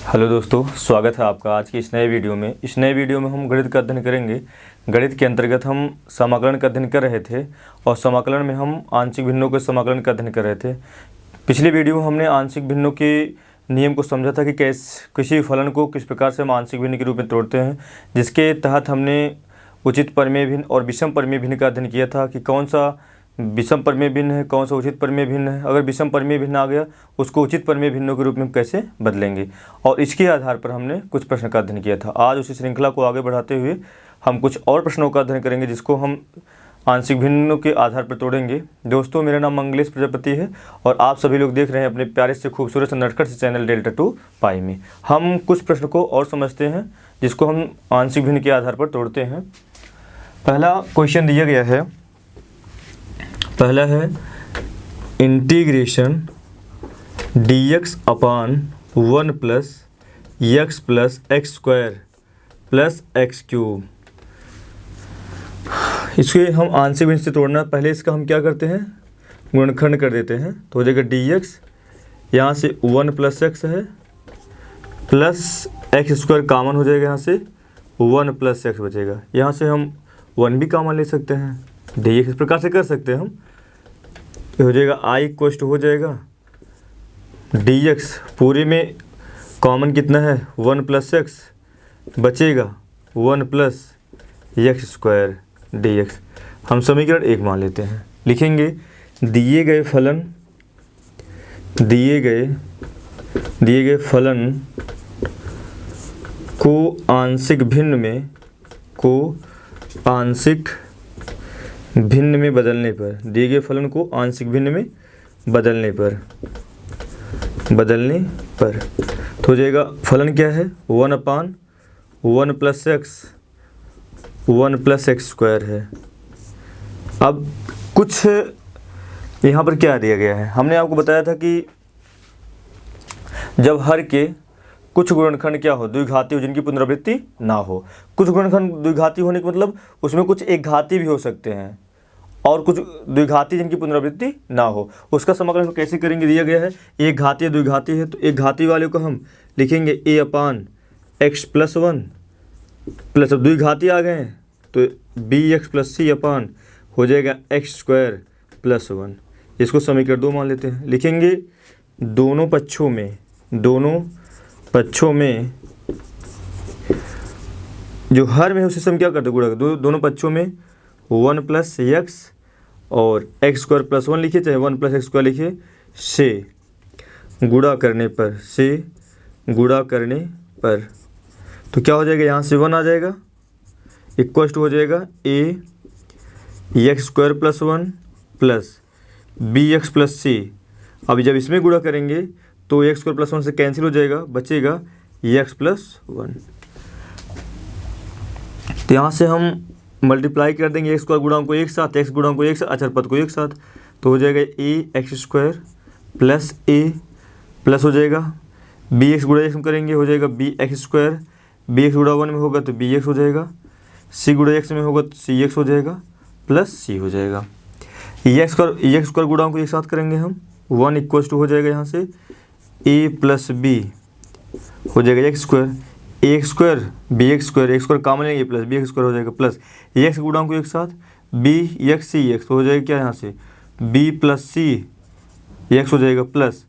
Hello दोस्तों, स्वागत है आपका आज की इस नए वीडियो में। इस नए वीडियो में हम गणित का अध्ययन करेंगे। गणित के अंतर्गत हम समाकलन का अध्ययन कर रहे थे और समाकलन में हम आंशिक भिन्नों के समाकलन का अध्ययन कर रहे थे। पिछली वीडियो में हमने आंशिक भिन्नों के नियम को समझा था कि किसी फलन को किस प्रकार से हम आंशिक भिन्न के रूप में तोड़ते हैं, जिसके तहत हमने उचित परिमेय भिन्न और विषम परिमेय भिन्न का अध्ययन किया था कि कौन सा विषम परिमेय भिन्न है, कौन सा उचित परिमेय भिन्न है। अगर विषम परिमेय भिन्न आ गया उसको उचित परिमेय भिन्नों के रूप में कैसे बदलेंगे, और इसके आधार पर हमने कुछ प्रश्न का अध्ययन किया था। आज उसी श्रृंखला को आगे बढ़ाते हुए हम कुछ और प्रश्नों का अध्ययन करेंगे जिसको हम आंशिक भिन्नों के आधार पर तोड़ेंगे। दोस्तों, मेरा नाम मंगलेश प्रजापति है और आप सभी लोग देख रहे हैं अपने प्यारे से खूबसूरत नटखट से चैनल डेल्टा 2 पाई में। हम कुछ प्रश्न को और समझते हैं जिसको हम आंशिक भिन्न के आधार पर तोड़ते हैं। पहला क्वेश्चन दिया गया है, पहला है इंटीग्रेशन dx अपान 1 plus x plus x square plus x cube. इसके हम आंशिक भिन्न से तोड़ना, पहले इसका हम क्या करते हैं, गुणनखंड कर देते हैं। तो हो जाएगा dx, यहाँ से 1 प्लस एक्स है प्लस एक्स स्क्वायर कॉमन हो जाएगा, यहाँ से 1 प्लस एक्स बचेगा। यहाँ से हम 1 भी कॉमन ले सकते हैं, dx इस प्रकार से कर सकते हैं हम। हो जाएगा i इक्वल टू हो जाएगा dx, पूरे में कॉमन कितना है 1 प्लस एक्स, बचेगा 1 प्लस एक्स स्क्वायर dx। हम समीकरण 1 मान लेते हैं। लिखेंगे दिए गए फलन को आंशिक भिन्न में बदलने पर, दिए गए फलन को आंशिक भिन्न में बदलने पर तो हो जाएगा फलन क्या है 1 अपान 1 प्लस एक्स स्क्वायर है। अब कुछ यहाँ पर क्या दिया गया है, हमने आपको बताया था कि जब हर के कुछ गुणनखंड क्या हो, द्विघाती हो जिनकी पुनरावृत्ति ना हो। कुछ गुणनखंड द्विघाती होने का मतलब उसमें कुछ एक घाती भी हो सकते हैं और कुछ द्विघाती जिनकी पुनरावृत्ति ना हो। उसका समाकलन कैसे करेंगे, दिया गया है एक घाती है द्विघाती है, तो एक घाती वाले को हम लिखेंगे a upon x plus 1 plus, अब द्विघाती आ गए हैं तो bx प्लस c अपान हो जाएगा एक्स स्क्वायर प्लस 1। इसको समीकरण 2 मान लेते हैं। लिखेंगे दोनों पक्षों में जो हर में उसे हम क्या करते हैं, गुणा दोनों पक्षों में 1 प्लस एक्स और एक्स स्क्वायर प्लस 1 लिखिए, चाहे 1 प्लस एक्स स्क्वायर लिखिए, से गुणा करने पर तो क्या हो जाएगा, यहाँ से 1 आ जाएगा, इक्वल टू हो जाएगा a x square plus 1 plus b x plus c. अब जब इसमें गुणा करेंगे तो एक्स स्क्वायर प्लस 1 से कैंसिल हो जाएगा, बचेगा एक्स प्लस 1। तो यहाँ से हम मल्टीप्लाई कर देंगे एक्स स्क्वायर गुणांक को एक साथ, एक्स गुणांक को एक साथ, अचर पद को एक साथ, तो हो जाएगा a x square plus a plus हो जाएगा बी एक्स गुणा एक्स हम करेंगे, हो जाएगा b x square, b x गुणा 1 में होगा तो बी एक्स हो जाएगा, सी गुणा एक्स में होगा तो सी एक्स हो जाएगा प्लस सी हो जाएगा। एक्स स्क्वायर गुणांक को एक साथ करेंगे हम, 1 इक्वल टू हो जाएगा यहाँ से a प्लस बी हो जाएगा x square, x square b x square, x square common लेंगे प्लस बी एक्स स्क्वायर हो जाएगा प्लस एक्स गुणांक को एक साथ बी एक्स सी एक्स हो जाएगा, क्या यहाँ से बी प्लस सी एक्स हो जाएगा प्लस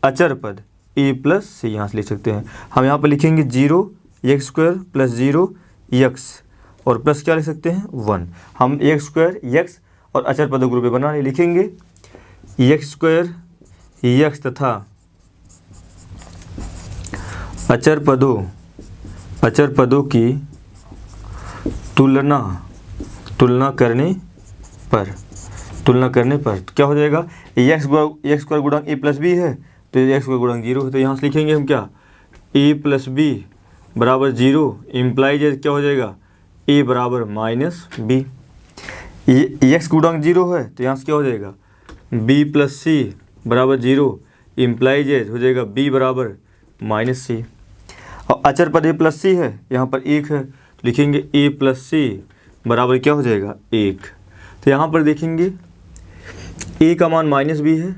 अचर पद ए प्लस सी, यहाँ से लिख सकते हैं। हम यहाँ पर लिखेंगे 0 एक्स स्क्वायर प्लस 0 एक्स और प्लस क्या लिख सकते हैं 1। हम एक्स स्क्वायर एक्स और अचर पदों के रूप में बना लिखेंगे एक्स स्क्वायर एक्स तथा अचर पदों की तुलना करने पर क्या हो जाएगा, एक्स स्क्वायर गुणांक ए प्लस बी है तो एक्स स्क्वायर गुणांक 0 है, तो यहाँ से लिखेंगे हम क्या ए प्लस बी बराबर 0, इम्प्लाइज क्या हो जाएगा ए बराबर माइनस बी। एक्स गुणांक 0 है तो यहाँ से क्या हो जाएगा बी प्लस सी बराबर 0, इम्प्लाइज हो जाएगा बी बराबर माइनस सी। और अचर पद ए प्लस सी है, यहाँ पर 1 है तो लिखेंगे ए प्लस सी बराबर क्या हो जाएगा 1। तो यहाँ पर देखेंगे ए का मान माइनस बी है,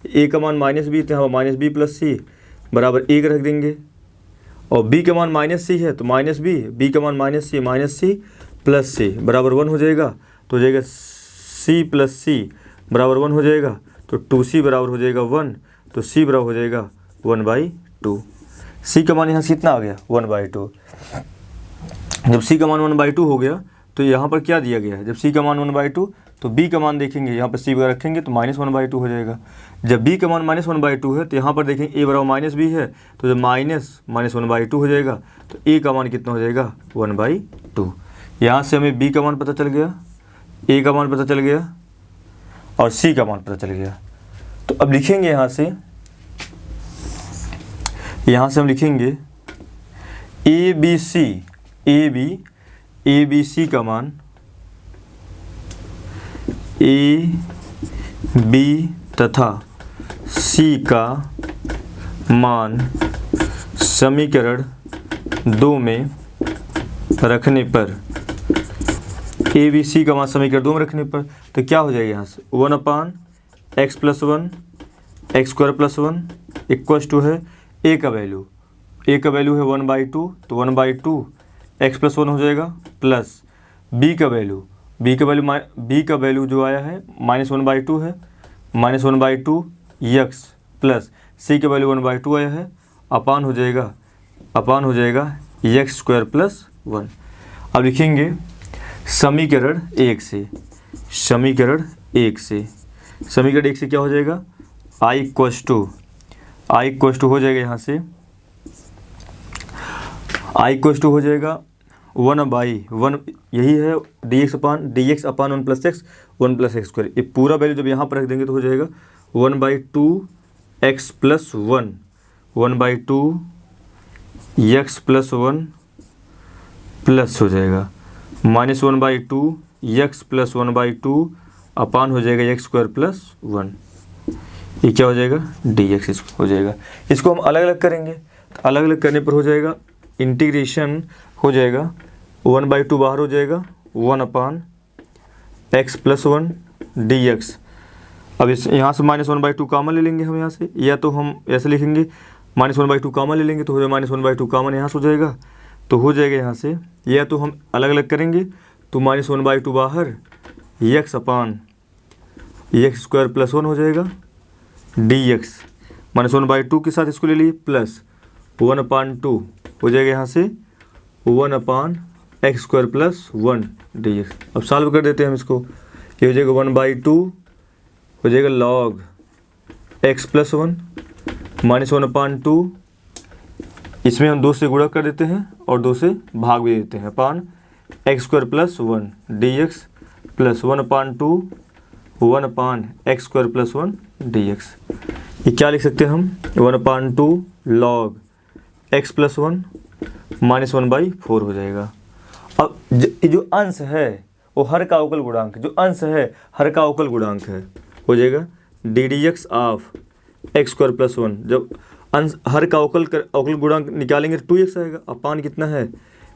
ए का मान माइनस बी, तो यहाँ माइनस बी प्लस सी बराबर 1 रख देंगे। और b का मान माइनस सी है तो माइनस बी का मान माइनस सी प्लस सी बराबर 1 हो जाएगा। तो हो जाएगा c प्लस सी बराबर 1 हो जाएगा। तो 2c बराबर हो जाएगा 1, तो c बराबर हो जाएगा 1/2। c का मान यहाँ से कितना आ गया 1/2। जब c का मान 1/2 हो गया तो यहाँ पर क्या दिया गया है, जब c का मान 1/2 तो b का मान देखेंगे, यहाँ पर c वगैरह रखेंगे तो -1/2 हो जाएगा। जब b का मान -1/2 है तो यहाँ पर देखेंगे a बराबर माइनस b है, तो जब -1/2 हो जाएगा तो a का मान कितना हो जाएगा 1/2। यहाँ से हमें b का मान पता चल गया, a का मान पता चल गया और c का मान पता चल गया। तो अब लिखेंगे यहाँ से हम लिखेंगे ए बी सी का मान ए बी तथा सी का मान समीकरण 2 में रखने पर, ए बी सी का मान समीकरण 2 में रखने पर तो क्या हो जाएगा यहाँ से 1/x + 1 x² + 1 इक्वल्स टू है a का वैल्यू है 1/2 तो 1/2 x + 1 हो जाएगा प्लस b का वैल्यू जो आया है -1/2 है, -1/2 x प्लस c का वैल्यू 1/2 आया है, अपान हो जाएगा x² + 1। अब लिखेंगे समीकरण 1 से क्या हो जाएगा i इक्वल्स टू हो जाएगा यहाँ से i इक्वल्स टू हो जाएगा 1/1, यही है dx अपान 1 + x 1 + x²। ये पूरा वैल्यू जब यहाँ पर रख देंगे तो हो जाएगा 1/2x + 1 1/2 x + 1 प्लस हो जाएगा -1/2 x + 1/2 अपान हो जाएगा x² + 1। ये क्या हो जाएगा dx हो जाएगा। इसको हम अलग अलग करेंगे तो अलग अलग करने पर हो जाएगा इंटीग्रेशन हो जाएगा 1/2 बाहर हो जाएगा 1/x + 1 dx। अब इस यहाँ से -1/2 कॉमन ले लेंगे हम यहाँ से, या तो हम ऐसे लिखेंगे -1/2 कॉमन ले लेंगे तो हो जाएगा -1/2 कॉमन यहाँ से हो जाएगा, तो हो जाएगा यहाँ से, या तो हम अलग अलग करेंगे तो -1/2 बाहर x अपान x² + 1 हो जाएगा dx, -1/2 के साथ इसको ले लिए प्लस 1/2 हो जाएगा यहाँ से 1/x² + 1 dx। अब सॉल्व कर देते हैं हम इसको, ये हो जाएगा 1/2 हो जाएगा log x + 1 -1/2, इसमें हम 2 से गुणा कर देते हैं और 2 से भाग भी देते हैं अपान x² + 1 dx plus 1/2 1/x² + 1 dx। ये क्या लिख सकते हैं हम 1/2 log x + 1 -1/4 हो जाएगा। अब जो अंश है वो हर का अवकल गुणांक, जो अंश है हर का अवकल गुणांक है, हो जाएगा ddx ऑफ x² + 1। जब अंश हर का अवकल गुणांक निकालेंगे तो 2x आएगा, अपान कितना है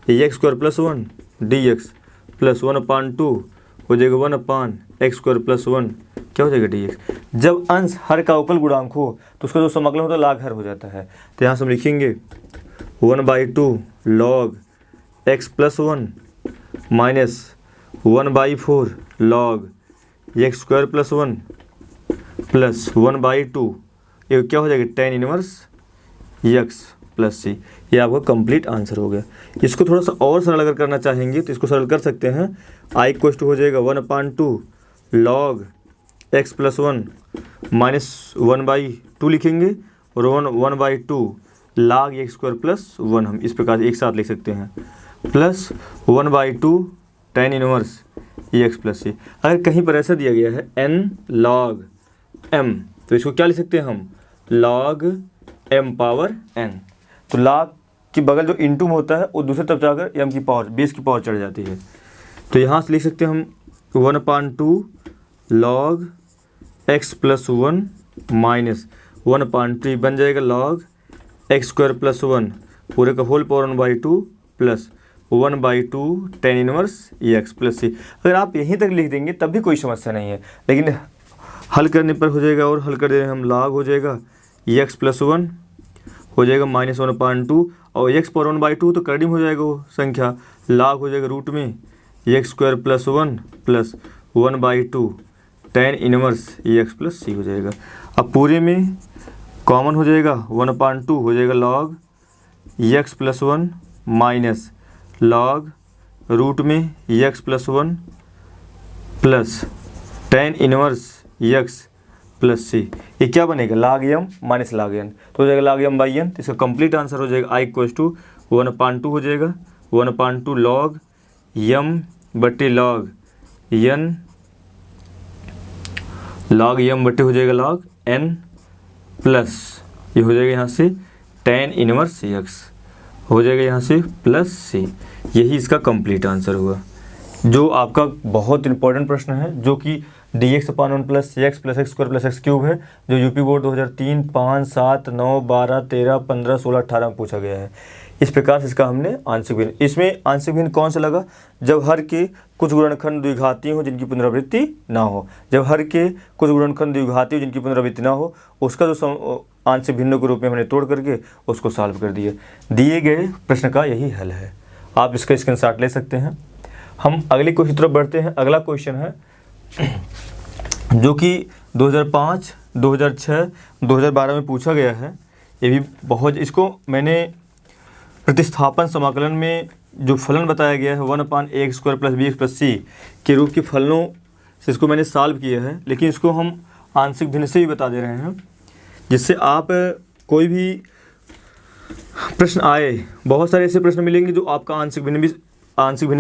x² + 1 dx प्लस 1/2 हो जाएगा 1/x² + 1 क्या हो जाएगा dx। जब अंश हर का अवकल गुणांक हो तो उसका जो समाकलन होता है लाघ हर हो जाता है। तो यहाँ से हम लिखेंगे 1/2 log x + 1 minus 1/4 log x² + 1 plus 1/2, ये क्या हो जाएगा tan 1x + c। ये आपका कंप्लीट आंसर हो गया। इसको थोड़ा सा और सरल अगर करना चाहेंगे तो इसको सरल कर सकते हैं। i इक्वल्स टू हो जाएगा 1/2 log x + 1 माइनस 1/2 लिखेंगे और 1/2 log x² + 1 हम इस प्रकार एक साथ लिख सकते हैं, प्लस 1/2 tan 1x + c। अगर कहीं पर ऐसा दिया गया है n log m तो इसको क्या लिख सकते हैं हम log m⁴n। तो log की बगल जो इंटू में होता है वो दूसरे तरफ जाकर m की पावर बेस की पावर चढ़ जाती है। तो यहाँ से लिख सकते हैं हम 1/2 log x + 1 माइनस 1/2 बन जाएगा log x² + 1 पूरे का whole power 1/2 plus 1/2 tan 1x + c। अगर आप यहीं तक लिख देंगे तब भी कोई समस्या नहीं है, लेकिन हल करने पर हो जाएगा, और हल कर दे रहे हैं हम log हो जाएगा x + 1 हो जाएगा -1/2 और x पावर 1/2 तो कर डी में हो जाएगा वो संख्या, log हो जाएगा रूट में x square plus 1 plus 1/2 tan inverse x plus c हो जाएगा। अब पूरे में कॉमन हो जाएगा 1/2 हो जाएगा log x plus 1 minus log root में x plus 1 plus tan inverse x plus c। ये क्या बनेगा log m minus log n, तो हो जाएगा log m/n। तो इसका कंप्लीट आंसर हो जाएगा i इक्वल्स टू 1/2 हो जाएगा 1/2 log m बटे log n, log m बटे हो जाएगा log n प्लस ये हो जाएगा यहाँ से tan इनवर्स x हो जाएगा यहाँ से प्लस c। यही इसका कंप्लीट आंसर हुआ, जो आपका बहुत इंपॉर्टेंट प्रश्न है, जो कि dx/1 plus x plus x square plus x cube है, जो यूपी बोर्ड 2003, 5, 7, 9, 12, 13, 15, 16, 18 में पूछा गया है। इस प्रकार से इसका हमने आंशिक भिन्न, इसमें आंशिक भिन्न कौन सा लगा, जब हर के कुछ गुणनखंड द्विघाती हो जिनकी पुनरावृत्ति ना हो, जब हर के कुछ गुणनखंड द्विघाती हो जिनकी पुनरावृत्ति ना हो, उसका जो आंशिक भिन्नों के रूप में हमने तोड़ करके उसको सॉल्व कर दिया। दिए गए प्रश्न का यही हल है, आप इसका स्क्रीनशॉट ले सकते हैं। हम अगले क्वेश्चन की तरफ बढ़ते हैं। अगला क्वेश्चन है जो कि 2005, 2006, 2012 में पूछा गया है। ये भी बहुत, इसको मैंने प्रतिस्थापन समाकलन में जो फलन बताया गया है 1/x square plus bx plus c के रूप के फलनों से इसको मैंने सॉल्व किया है, लेकिन इसको हम आंशिक भिन्न से भी बता दे रहे हैं, जिससे आप कोई भी प्रश्न आए, बहुत सारे ऐसे प्रश्न मिलेंगे जो आपका आंशिक भिन्न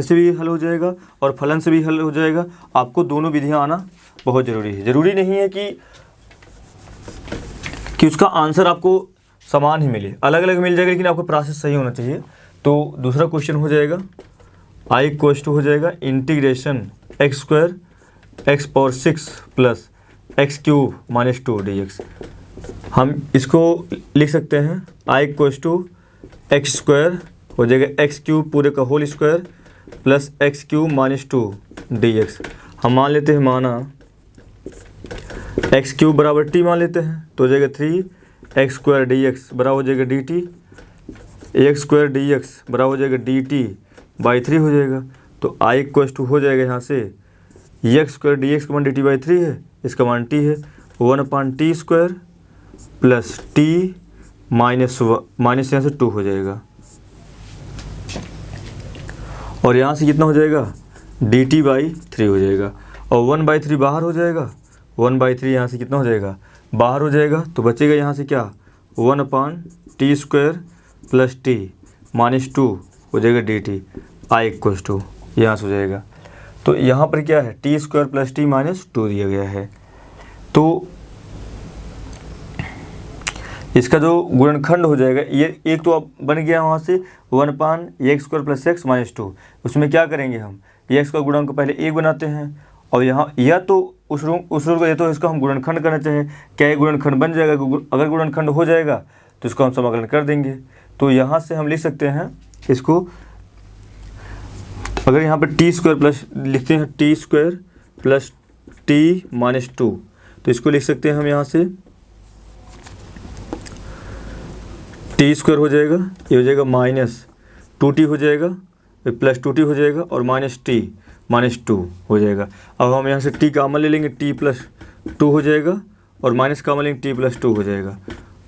से भी हल हो जाएगा और फलन से भी हल हो जाएगा। आपको दोनों विधियां आना बहुत ज़रूरी है। ज़रूरी नहीं है कि उसका आंसर आपको समान ही मिले, अलग अलग मिल जाएगा, लेकिन आपका प्रोसेस सही होना चाहिए। तो दूसरा क्वेश्चन हो जाएगा i इक्वल्स टू हो जाएगा integration x square x power 6 plus x cube minus 2 dx। हम इसको लिख सकते हैं i equals to x square हो जाएगा एक्स क्यूब पूरे का whole square plus x cube minus 2 dx। हम मान लेते हैं, माना एक्स क्यूब बराबर टी मान लेते हैं, तो हो जाएगा 3 एक्स स्क्वायर dx बराबर हो जाएगा dt, एक्स स्क्वायर dx बराबर हो जाएगा dt/3 हो जाएगा। तो i इक्वल्स टू हो जाएगा यहाँ से एक्स स्क्वायर dx का मान dt/3 है, इसका मान t है 1/t square plus t minus यहाँ से 2 हो जाएगा, और यहाँ से कितना हो जाएगा dt/3 हो जाएगा, और 1/3 बाहर हो जाएगा, 1/3 यहाँ से कितना हो जाएगा बाहर हो जाएगा, तो बचेगा यहाँ से क्या 1/t square plus t minus 2 हो जाएगा dt। i इक्वल्स टू यहाँ से हो जाएगा, तो यहाँ पर क्या है t square plus t minus 2 दिया गया है। तो इसका जो गुणनखंड हो जाएगा, ये एक तो अब बन गया वहाँ से 1/x square plus x minus 2। उसमें क्या करेंगे हम, x का गुणन को पहले 1 बनाते हैं, और यहाँ या तो उस रूल का, या तो इसका हम गुणनखंड करना चाहें, क्या ये गुणनखंड बन जाएगा, अगर गुणनखंड हो जाएगा तो इसको हम समाकलन कर देंगे। तो यहाँ से हम लिख सकते हैं इसको, अगर यहाँ पर टी स्क्वायर प्लस लिखते हैं T square plus T minus 2, तो इसको लिख सकते हैं हम यहाँ से टी स्क्वायर हो जाएगा, ये हो जाएगा माइनस 2t हो जाएगा, प्लस 2t हो जाएगा, और माइनस t माइनस 2 हो जाएगा। अब हम यहाँ से t कॉमन ले लेंगे, t प्लस 2 हो जाएगा, और माइनस कॉमन लेंगे t प्लस 2 हो जाएगा,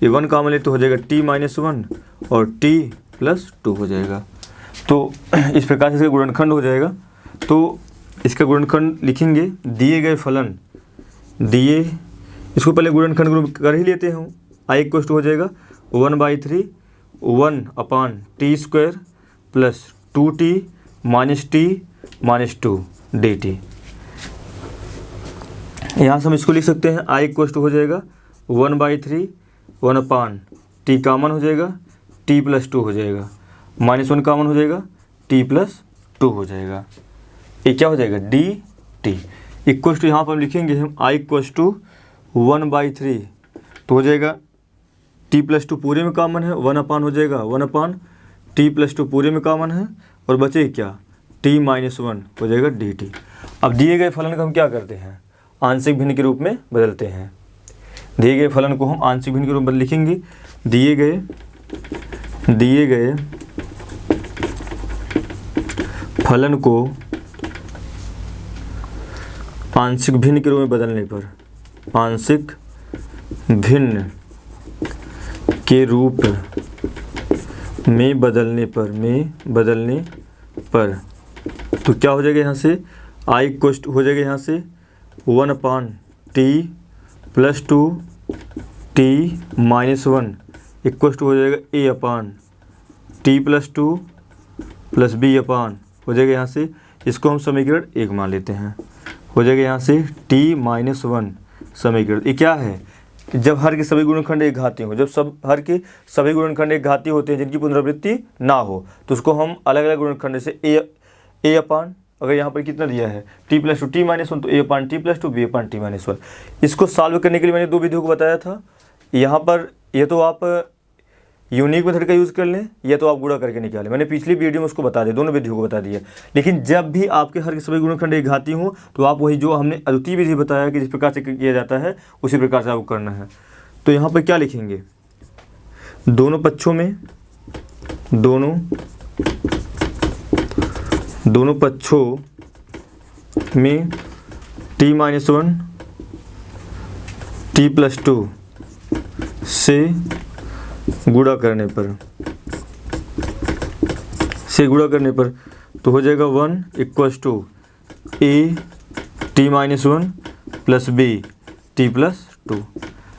ये 1 कॉमन ले तो हो जाएगा t माइनस 1 और t प्लस 2 हो जाएगा। तो इस प्रकार से इसका गुणनखंड हो जाएगा। तो इसका गुणनखंड लिखेंगे, दिए गए फलन दिए, इसको पहले गुणनखंड कर ही लेते हैं। i इक्वल्स टू हो जाएगा 1/3 1/t square plus 2t minus 2 dt। यहाँ से हम इसको लिख सकते हैं, i इक्वल्स टू हो जाएगा 1/3 1/t कॉमन हो जाएगा, t प्लस 2 हो जाएगा, माइनस 1 कॉमन हो जाएगा, t प्लस 2 हो जाएगा। ये क्या हो जाएगा dt इक्वल्स टू, यहाँ पर हम लिखेंगे हम i इक्वल्स टू 1/3, तो हो जाएगा t प्लस 2 पूरे में कॉमन है, 1/, हो जाएगा 1/t प्लस 2 पूरे में कॉमन है, और बचे क्या t माइनस 1 हो जाएगा dt। अब दिए गए फलन को हम क्या करते हैं, आंशिक भिन्न के रूप में बदलते हैं। दिए गए फलन को हम आंशिक भिन्न के रूप में लिखेंगे, दिए गए दिए गए फलन को आंशिक भिन्न के रूप में बदलने पर, आंशिक भिन्न के रूप में बदलने पर तो क्या हो जाएगा यहाँ से, आई कोस्ट हो जाएगा यहाँ से 1/t + 2t - 1 इक्वल टू हो जाएगा a/t + 2 + b/ हो जाएगा यहाँ से। इसको हम समीकरण 1 मान लेते हैं। हो जाएगा यहाँ से t - 1 समीकरण। ये क्या है, जब हर के सभी गुणनखंड एक घाती हो, जब हर के सभी गुणनखंड एक घाती होते हैं जिनकी पुनरावृत्ति ना हो, तो उसको हम अलग अलग गुणनखंड से a/, अगर यहाँ पर कितना दिया है t + 2 t - 1 तो a/t + 2 b/t - 1। इसको सॉल्व करने के लिए मैंने 2 विधियों को बताया था। यहाँ पर ये तो आप यूनिक मेथड का यूज़ कर लें या तो आप गुणा करके निकालें, मैंने पिछली वीडियो में उसको बता दिया, दोनों विधियों को बता दिया। लेकिन जब भी आपके हर के सभी गुणनखंड एक घाती हो तो आप वही जो हमने अद्वितीय विधि बताया कि जिस प्रकार से किया जाता है उसी प्रकार से आपको करना है। तो यहाँ पर क्या लिखेंगे, दोनों पक्षों में t - 1 t + 2 से गुणा करने पर तो हो जाएगा 1 = a t - 1 + b t + 2।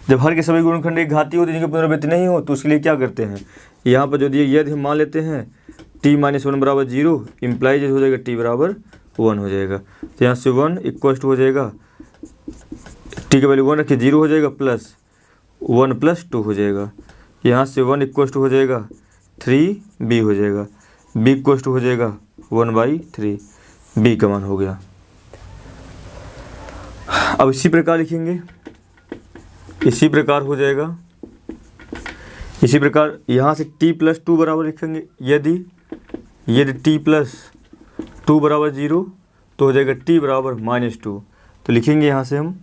जब हर के सभी गुणनखंड एक घाती होती है जिनकी पुनरावृत्ति नहीं हो तो उसके लिए क्या करते हैं, यहाँ पर जो दिए यदि हम मान लेते हैं t - 1 = 0 इम्प्लाइज हो जाएगा t = 1 हो जाएगा। तो यहाँ से 1 = हो जाएगा t का वैल्यू 1 रखिए 0 हो जाएगा प्लस 1 + 2 हो जाएगा। यहाँ से 1 = हो जाएगा 3b हो जाएगा, b = हो जाएगा 1/3, b का मान हो गया। अब इसी प्रकार लिखेंगे, इसी प्रकार हो जाएगा, इसी प्रकार यहाँ से t + 2 बराबर लिखेंगे। यदि t + 2 = 0 तो हो जाएगा t = -2। तो लिखेंगे यहाँ से हम,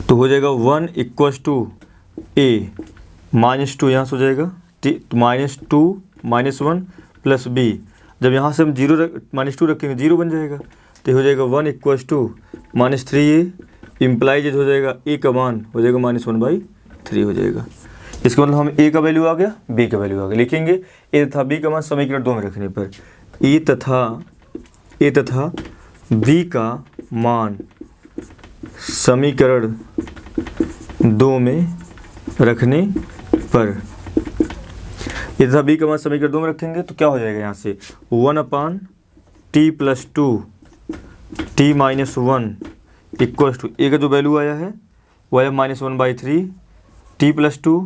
तो हो जाएगा 1 = a -2 यहाँ से हो जाएगा -2 - 1 + b। जब यहाँ से हम -2 रखेंगे 0 बन जाएगा, तो हो जाएगा 1 = -3a इम्प्लाइज हो जाएगा a का मान हो जाएगा -1/3 हो जाएगा। इसका मतलब हमें a का वैल्यू आ गया, b का वैल्यू आ गया। लिखेंगे a तथा b का मान समीकरण 2 में रखने पर a तथा b का मान समीकरण 2 में रखने पर, यदि b का मान समीकरण 2 में रखेंगे तो क्या हो जाएगा, यहाँ से 1/t + 2 t - 1 equal to a का जो वैल्यू आया है वो आया -1/3 t + 2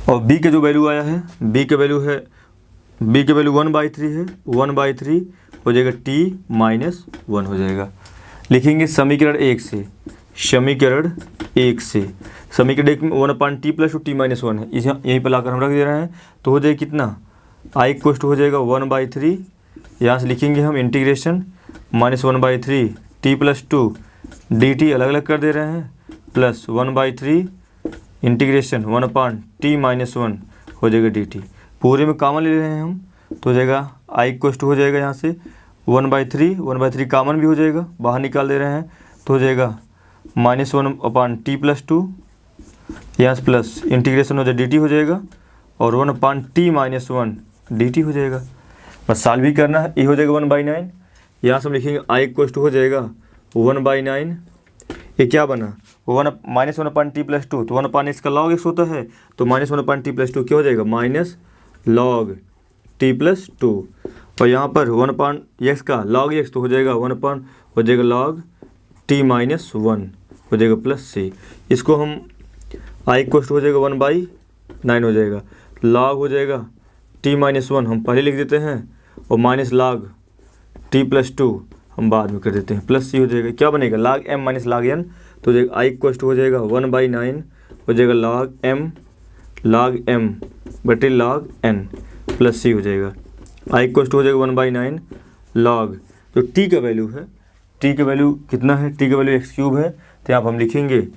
और b का जो वैल्यू आया है, b का वैल्यू 1/3 है, 1/3 हो जाएगा t - 1 हो जाएगा। लिखेंगे समीकरण 1 से, समीकरण 1 में 1/t + 2 t - 1 है, यहीं पर लाकर हम रख दे रहे हैं। तो हो जाएगा कितना, i = हो जाएगा 1/3। यहाँ से लिखेंगे हम इंटीग्रेशन -1/3 t + 2 dt अलग अलग कर दे रहे हैं प्लस 1/3 इंटीग्रेशन 1/t - 1 हो जाएगा dt। पूरे में कॉमन ले रहे हैं हम, तो हो जाएगा i = हो जाएगा यहाँ से 1/3 कॉमन भी हो जाएगा, बाहर निकाल दे रहे हैं। तो हो जाएगा -1/t + 2 यहाँ से प्लस इंटीग्रेशन हो जाए dt हो जाएगा और 1/t - 1 dt हो जाएगा। बस सॉल्व भी करना है, ये हो जाएगा 1/9। यहाँ से हम लिखेंगे i = हो जाएगा 1/9। ये क्या बना, -1/t + 2 तो 1/, इसका log x होता है, तो -1/t + 2 क्या हो जाएगा, -log t + 2। और यहाँ पर 1/x का log x तो हो जाएगा 1/, हो जाएगा log t - 1 हो जाएगा प्लस c। इसको हम i = हो जाएगा 1/9 हो जाएगा, log हो जाएगा t - 1 हम पहले लिख देते हैं और -log t + 2 हम बाद में कर देते हैं, प्लस c हो जाएगा। क्या बनेगा, log m - log n। तो हो जाएगा i = हो जाएगा 1/9 हो जाएगा log m बटे log n प्लस c हो जाएगा। i = हो जाएगा 1/9 log जो t का वैल्यू है टी की वैल्यू कितना है, टी की वैल्यू एक्स क्यूब है, तो यहाँ पर हम लिखेंगे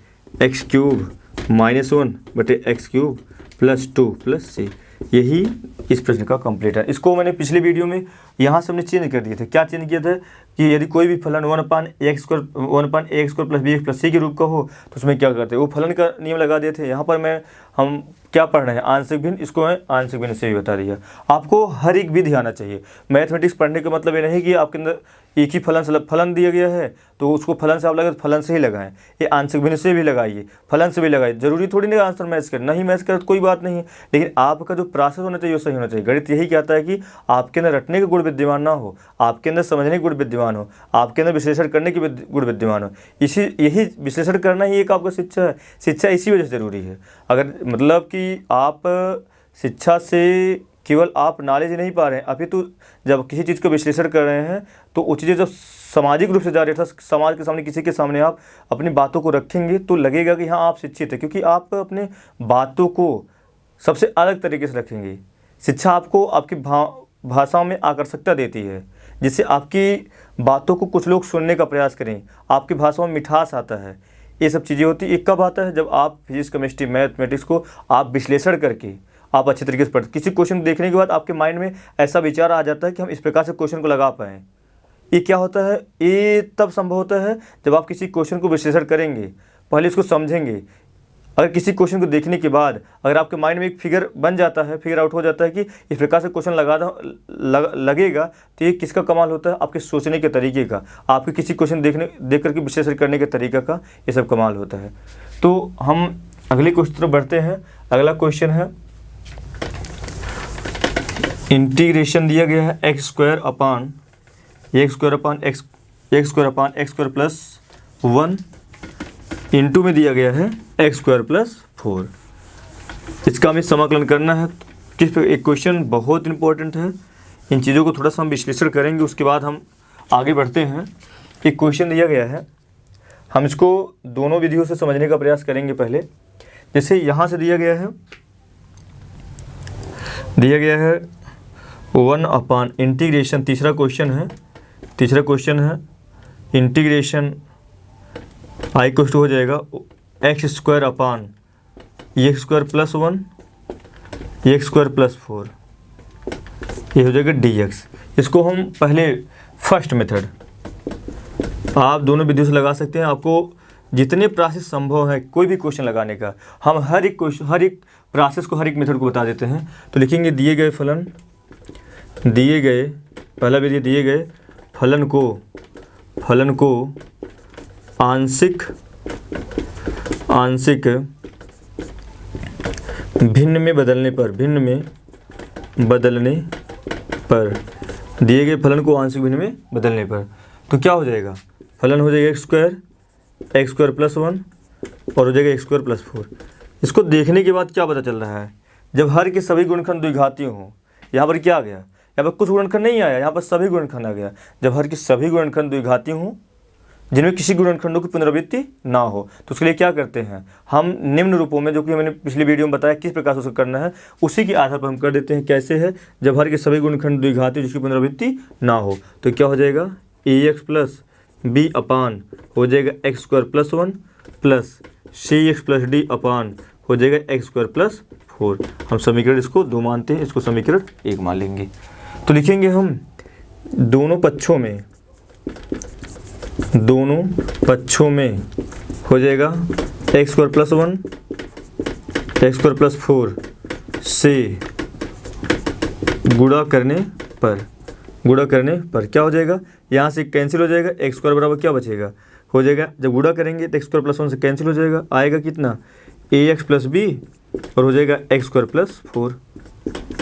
एक्स क्यूब -1 बटे एक्स क्यूब प्लस 2 प्लस सी। यही इस प्रश्न का कंप्लीट है। इसको मैंने पिछले वीडियो में यहाँ से हमने चेंज कर दिए थे। क्या चेंज किया था कि यदि कोई भी फलन 1/x² plus bx plus c के रूप का हो तो उसमें क्या करते हैं, वो फलन का नियम लगा दिए थे। यहाँ पर हम क्या पढ़ रहे हैं, आंशिक भिन्न, इसको मैं आंशिक भिन्न से भी बता दिया। आपको हर एक विधि आना चाहिए। मैथमेटिक्स पढ़ने का मतलब ये नहीं कि आपके अंदर एक ही फलन दिया गया है तो उसको फलन से आप लगाए, फलन से ही लगाएं। ये आंशिक भिन्न से भी लगाइए, फलन से भी लगाइए। जरूरी थोड़ी नहीं आंसर मैच करें, नहीं मैच करे तो कोई बात नहीं, लेकिन आपका जो प्रोसेस होना चाहिए वो सही होना चाहिए। गणित यही कहता है कि आपके अंदर रटने के गुण विद्यमान ना हो, आपके अंदर समझने के गुण विद्यमान हो, आपके अंदर विश्लेषण करने की गुण विद्यमान हो। यही विश्लेषण करना ही एक आपका शिक्षा है। शिक्षा इसी वजह से ज़रूरी है। अगर मतलब कि आप शिक्षा से केवल आप नॉलेज नहीं पा रहे हैं, अभी तो जब किसी चीज़ को विश्लेषण कर रहे हैं तो वो चीज़ें जब सामाजिक रूप से जा रही था, समाज के सामने किसी के सामने आप अपनी बातों को रखेंगे तो लगेगा कि हाँ आप शिक्षित है, क्योंकि आप अपने बातों को सबसे अलग तरीके से रखेंगे। शिक्षा आपको आपकी भाषा में आकर्षकता देती है, जिससे आपकी बातों को कुछ लोग सुनने का प्रयास करें, आपकी भाषा में मिठास आता है। ये सब चीज़ें होती है। एक कब आता है, जब आप फिजिक्स, केमिस्ट्री, मैथमेटिक्स को आप विश्लेषण करके आप अच्छे तरीके से पढ़ते। किसी क्वेश्चन देखने के बाद आपके माइंड में ऐसा विचार आ जाता है कि हम इस प्रकार से क्वेश्चन को लगा पाएँ। ये क्या होता है, ये तब संभव होता है जब आप किसी क्वेश्चन को विश्लेषण करेंगे, पहले इसको समझेंगे। अगर किसी क्वेश्चन को देखने के बाद अगर आपके माइंड में एक फिगर बन जाता है, फिगर आउट हो जाता है कि इस प्रकार से क्वेश्चन लगेगा, तो ये किसका कमाल होता है, आपके सोचने के तरीके का, आपके किसी क्वेश्चन देख करके विश्लेषण करने के तरीका का, ये सब कमाल होता है। तो हम अगले क्वेश्चन तरफ बढ़ते हैं। अगला क्वेश्चन है, इंटीग्रेशन दिया गया है x² अपान x² प्लस 1 इंटू में दिया गया है x² प्लस 4। इसका हमें समाकलन करना है। किस पे, एक क्वेश्चन बहुत इंपॉर्टेंट है। इन चीज़ों को थोड़ा सा हम विश्लेषण करेंगे, उसके बाद हम आगे बढ़ते हैं। एक क्वेश्चन दिया गया है, हम इसको दोनों विधियों से समझने का प्रयास करेंगे। पहले जैसे यहाँ से दिया गया है 1 अपान इंटीग्रेशन, तीसरा क्वेश्चन है इंटीग्रेशन आई को हो जाएगा x² अपान x² प्लस 1 x² प्लस 4, ये हो जाएगा dx। इसको हम पहले फर्स्ट मेथड, आप दोनों विधियों से लगा सकते हैं। आपको जितने प्रोसेस संभव है कोई भी क्वेश्चन लगाने का, हम हर एक प्रोसेस को, हर एक मेथड को बता देते हैं। तो लिखेंगे दिए गए फलन, पहला विधि दिए गए फलन को आंशिक भिन्न में बदलने पर दिए गए फलन को आंशिक भिन्न में बदलने पर तो क्या हो जाएगा, फलन हो जाएगा x² प्लस 1 और हो जाएगा x² प्लस 4। इसको देखने के बाद क्या पता चल रहा है, जब हर के सभी गुणनखंड द्विघाती हों, यहाँ पर क्या आ गया, यहाँ पर कुछ गुणनखंड नहीं आया, यहाँ पर सभी गुणनखंड आ गया। जब हर के सभी गुणनखंड द्विघाती हों जिनमें किसी गुणनखंडों की पुनरावृत्ति ना हो, तो उसके लिए क्या करते हैं, हम निम्न रूपों में, जो कि मैंने पिछली वीडियो में बताया किस प्रकार से उसको करना है, उसी के आधार पर हम कर देते हैं। कैसे है, जब हर के सभी गुणनखंड द्विघाती जिसकी पुनरावृत्ति ना हो, तो क्या हो जाएगा ax प्लस b अपान हो जाएगा x² plus 1 plus cx plus d अपान हो जाएगा x² प्लस 4। हम समीकरण इसको 2 मानते हैं, इसको समीकरण 1 मान लेंगे। तो लिखेंगे हम दोनों पक्षों में हो जाएगा x² प्लस 1 x² प्लस 4 से गुणा करने पर क्या हो जाएगा, यहाँ से कैंसिल हो जाएगा, x² बराबर क्या बचेगा, हो जाएगा जब गुणा करेंगे तो x² प्लस 1 से कैंसिल हो जाएगा, आएगा कितना ax प्लस b और हो जाएगा x² प्लस 4।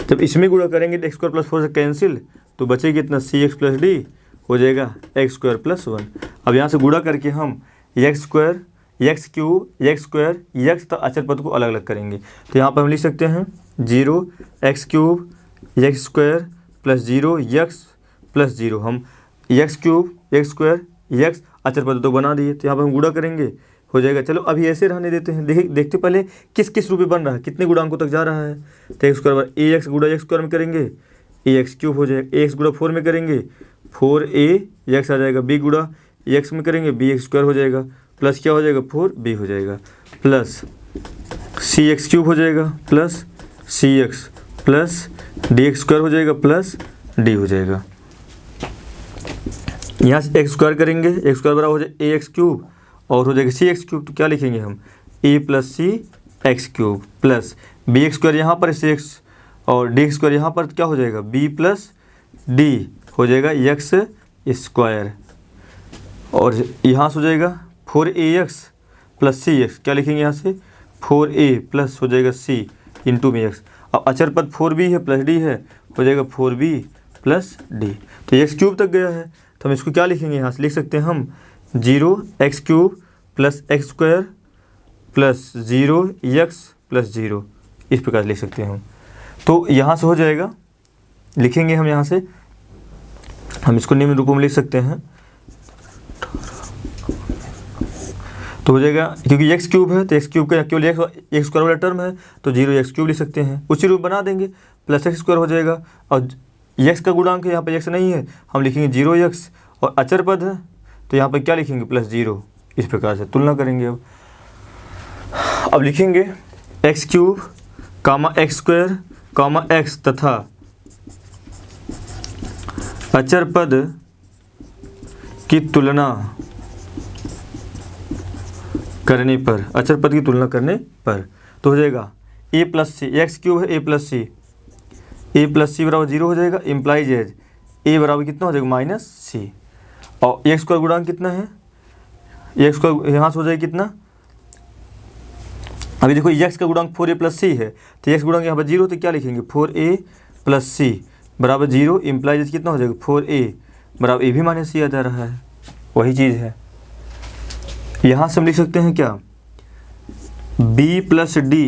जब इसमें गुणा करेंगे तो x² प्लस 4 से कैंसिल, तो बचेगा कितना cx प्लस d हो जाएगा x² प्लस 1। अब यहाँ से गुणा करके हम x² x³ x² x तक अचर पद को अलग अलग करेंगे। तो यहाँ पर हम लिख सकते हैं 0 x³ x² plus 0 x plus 0। हम x³ x² x अचर पद तो बना दिए, तो यहाँ पर हम गुणा करेंगे, हो जाएगा। चलो अभी ऐसे रहने देते हैं, देखते पहले किस रूप में बन रहा है, कितने गुणांकों तक जा रहा है। तो x² बराबर ax गुणा x² में करेंगे ax³ हो जाएगा, ax गुणा 4 में करेंगे 4a x आ जाएगा, b गुणा एक्स में करेंगे बी एक्स स्क्वायर हो जाएगा, प्लस क्या हो जाएगा 4b हो जाएगा, प्लस सी एक्स क्यूब हो जाएगा, plus c x plus d x square हो जाएगा, प्लस डी हो जाएगा। यहाँ से एक्स स्क्वायर करेंगे, एक्स स्क्वायर बराबर हो जाए ए एक्स क्यूब और हो जाएगा सी एक्स क्यूब, तो क्या लिखेंगे हम a plus c x cube plus b x square यहाँ पर सी एक्स और डी एक्स स्क्वायर यहाँ पर क्या हो जाएगा बी प्लस डी हो जाएगा एक्स स्क्वायर और यहाँ से हो जाएगा 4ax प्लस सी एक्स, क्या लिखेंगे यहाँ से 4a प्लस हो जाएगा c इंटू में एक्स। अब अचर पद 4b है प्लस d है, हो जाएगा 4b प्लस d, तो एक्स क्यूब तक गया है, तो हम इसको क्या लिखेंगे यहाँ से लिख सकते हैं हम 0x cube plus x square plus 0x plus 0, इस प्रकार लिख सकते हैं हम। तो यहाँ से हो जाएगा, लिखेंगे हम यहाँ से, हम इसको निम्न रूपों में लिख सकते हैं, तो हो जाएगा क्योंकि एक्स क्यूब है तो एक्स क्यूब का केवल एक्स स्क्वायर वाला टर्म है तो 0x क्यूब लिख सकते हैं, उसी रूप बना देंगे, प्लस एक्स स्क्वायर हो जाएगा और एक्स का गुणांक है यहाँ पर एक्स नहीं है, हम लिखेंगे 0x और अचर पद है तो यहाँ पर क्या लिखेंगे प्लस 0, इस प्रकार से तुलना करेंगे। अब लिखेंगे एक्स क्यूब कामा एक्स स्क्वायर कामा एक्स तथा अचर पद की तुलना करने पर, अचर पद की तुलना करने पर तो हो जाएगा ए प्लस सी, एक्स क्यूब है ए प्लस सी बराबर 0 हो जाएगा, इम्प्लाइज एज ए बराबर कितना हो जाएगा माइनस सी और एक्स स्क्वायर गुणांक कितना है, एक्स स्क्वायर यहाँ से हो जाएगा कितना, अभी देखो एक्स का गुणांक 4a प्लस सी है तो एक्स गुणांक यहाँ पर 0 तो क्या लिखेंगे 4a प्लस सी बराबर 0, इम्प्लाइज कितना हो जाएगा 4a बराबर ए भी माइनस सी आ जा रहा है, वही चीज़ है। यहाँ से हम लिख सकते हैं क्या b plus d,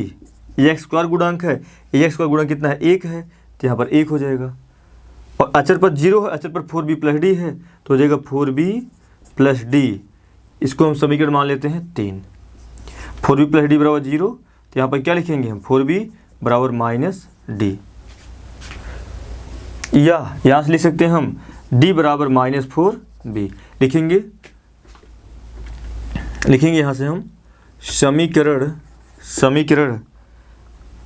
x square गुणांक है, एक्स स्क्वायर गुणांक कितना है 1 है तो यहाँ पर 1 हो जाएगा और अचर पर 0 है, अचर पर 4b प्लस डी है तो हो जाएगा 4b प्लस डी, इसको हम समीकरण मान लेते हैं 3, 4b प्लस डी बराबर 0 तो यहाँ पर क्या लिखेंगे हम 4b बराबर माइनस डी, या यहाँ से लिख सकते हैं हम d बराबर माइनस 4b, लिखेंगे यहाँ से हम समीकरण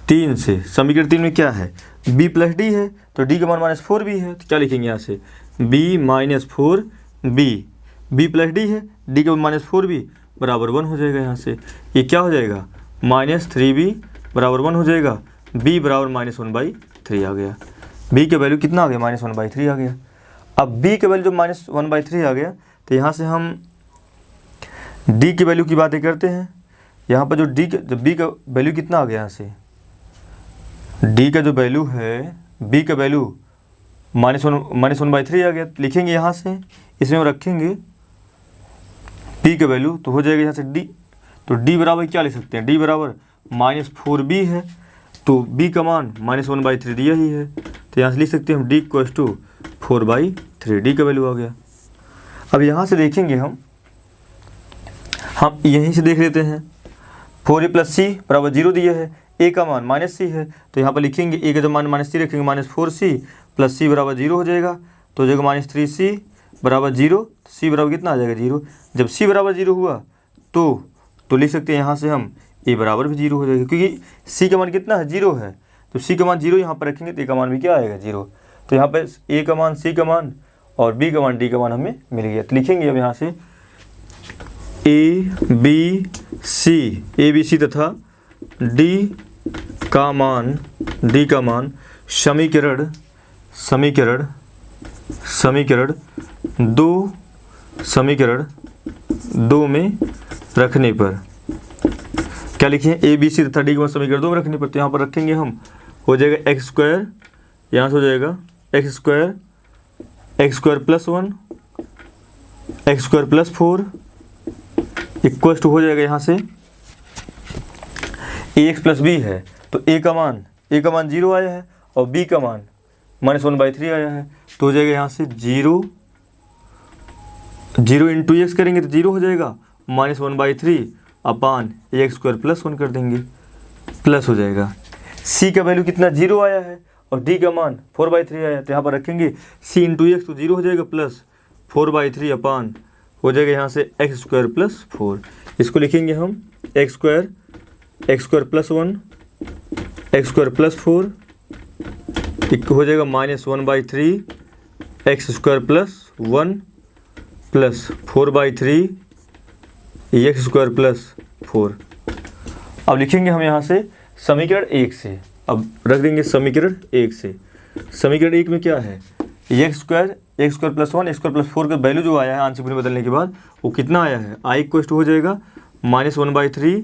3 से, समीकरण 3 में क्या है b प्लस डी है तो d का मान माइनस 4b है तो क्या लिखेंगे यहाँ से b minus 4b, b plus D है d का माइनस 4b बराबर 1 हो जाएगा, यहाँ से ये क्या हो जाएगा माइनस 3b बराबर 1 हो जाएगा, b बराबर माइनस 1/3 आ गया, b का वैल्यू कितना आ गया माइनस 1/3 आ गया। अब b का वैल्यू जब माइनस 1/3 आ गया तो यहाँ से हम d की वैल्यू की बातें करते हैं, यहाँ पर जो b का वैल्यू कितना आ गया, यहाँ से d का जो वैल्यू है b का वैल्यू माइनस 1/3 आ गया, लिखेंगे यहाँ से, इसमें हम रखेंगे p का वैल्यू तो हो जाएगा यहाँ से d, तो d बराबर क्या लिख सकते हैं, d बराबर माइनस 4b है तो b का मान माइनस 1/3 दिया ही है तो यहाँ से लिख सकते हैं हम d इक्वल्स टू 4/3, d का वैल्यू आ गया। अब यहाँ से देखेंगे हम यहीं से देख लेते हैं 4a प्लस सी बराबर 0 दिया है, a का मान माइनस सी है तो यहाँ पर लिखेंगे a का जो मान माइनस सी रखेंगे माइनस 4c प्लस सी बराबर 0 हो जाएगा तो हो जाएगा माइनस 3c बराबर 0, c बराबर कितना आ जाएगा 0, जब c बराबर 0 हुआ तो लिख सकते हैं यहाँ से हम a बराबर भी 0 हो जाएगा क्योंकि c का मान कितना है 0 है, तो c का मान 0 यहाँ पर रखेंगे तो a का मान भी क्या आएगा 0, तो यहाँ पर a का मान c का मान और b का मान d का मान हमें मिल गया, तो लिखेंगे अब यहाँ से a b c तथा d का मान समीकरण दो में रखने पर, क्या लिखे a b c तथा d का मान समीकरण 2 में रखने पर, तो यहाँ पर रखेंगे हम, हो जाएगा एक्स स्क्वायर, यहाँ से हो जाएगा x square plus 1 x square plus 4 equals to हो जाएगा यहाँ से ax प्लस b है तो a का मान 0 आया है और b का मान माइनस 1/3 आया है तो हो जाएगा यहाँ से 0 इंटू एक्स करेंगे तो 0 हो जाएगा, माइनस 1/3 अपान एक्स स्क्वायर प्लस 1 कर देंगे प्लस हो जाएगा, c का वैल्यू कितना 0 आया है और d का मान 4/3 आया तो यहाँ पर रखेंगे c इंटू एक्स तो 0 हो जाएगा प्लस 4/3 अपान हो जाएगा यहाँ से एक्स स्क्वायर प्लस 4। इसको लिखेंगे हम x square plus 1 x square plus 4 हो जाएगा -1/3 x square plus 1 plus 4/3 x square plus 4। अब लिखेंगे हम यहाँ से समीकरण 1 से। अब रख देंगे समीकरण 1 से। समीकरण 1 में क्या है, x square plus 1 x square plus 4 का वैल्यू जो आया है आंशिक भिन्न बदलने के बाद वो कितना आया है, आई इक्वल टू हो जाएगा -1/3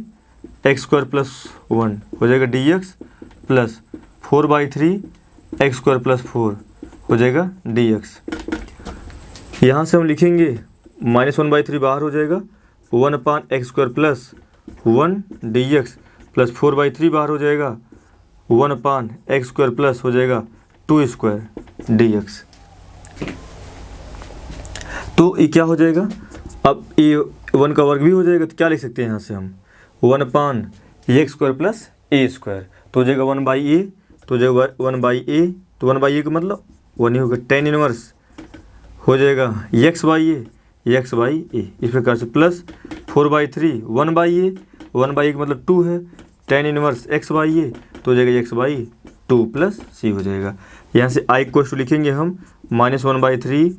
एक्स स्क्वायर प्लस 1 हो जाएगा dx plus 4/3 x square plus 4 हो जाएगा dx। यहाँ से हम लिखेंगे -1/3 बाहर हो जाएगा, 1/x square plus 1 dx plus 4/3 बाहर हो जाएगा, 1/x स्क्वायर प्लस हो जाएगा 2 स्क्वायर dx। तो ये क्या हो जाएगा, अब ये 1 का वर्ग भी हो जाएगा, तो क्या लिख सकते हैं यहाँ से हम 1/x square plus a square, तो हो जाएगा 1/a, तो हो जाएगा 1/a, तो 1/a का मतलब 1 ही होगा, tan इनवर्स हो जाएगा x/a इस प्रकार से प्लस 4/3 1/a का मतलब 2 है, tan इनवर्स x/a तो हो जाएगा x/2 प्लस c हो जाएगा। यहाँ से i को लिखेंगे हम -1/3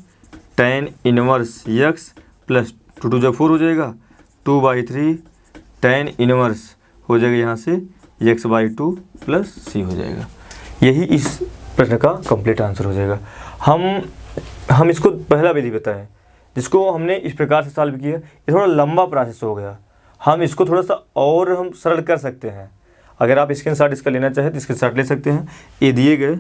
tan इनवर्स x प्लस 2 जब 4 हो जाएगा 2/3 tan इनवर्स हो जाएगा यहाँ से x/2 प्लस c हो जाएगा। यही इस प्रश्न का कंप्लीट आंसर हो जाएगा। हम इसको पहला विधि बताएं जिसको हमने इस प्रकार से सॉल्व किया, ये थोड़ा लंबा प्रोसेस हो गया, हम इसको थोड़ा सा और हम सरल कर सकते हैं। अगर आप स्क्रीनशॉट इसका लेना चाहें तो स्क्रीनशॉट ले सकते हैं। ये दिए गए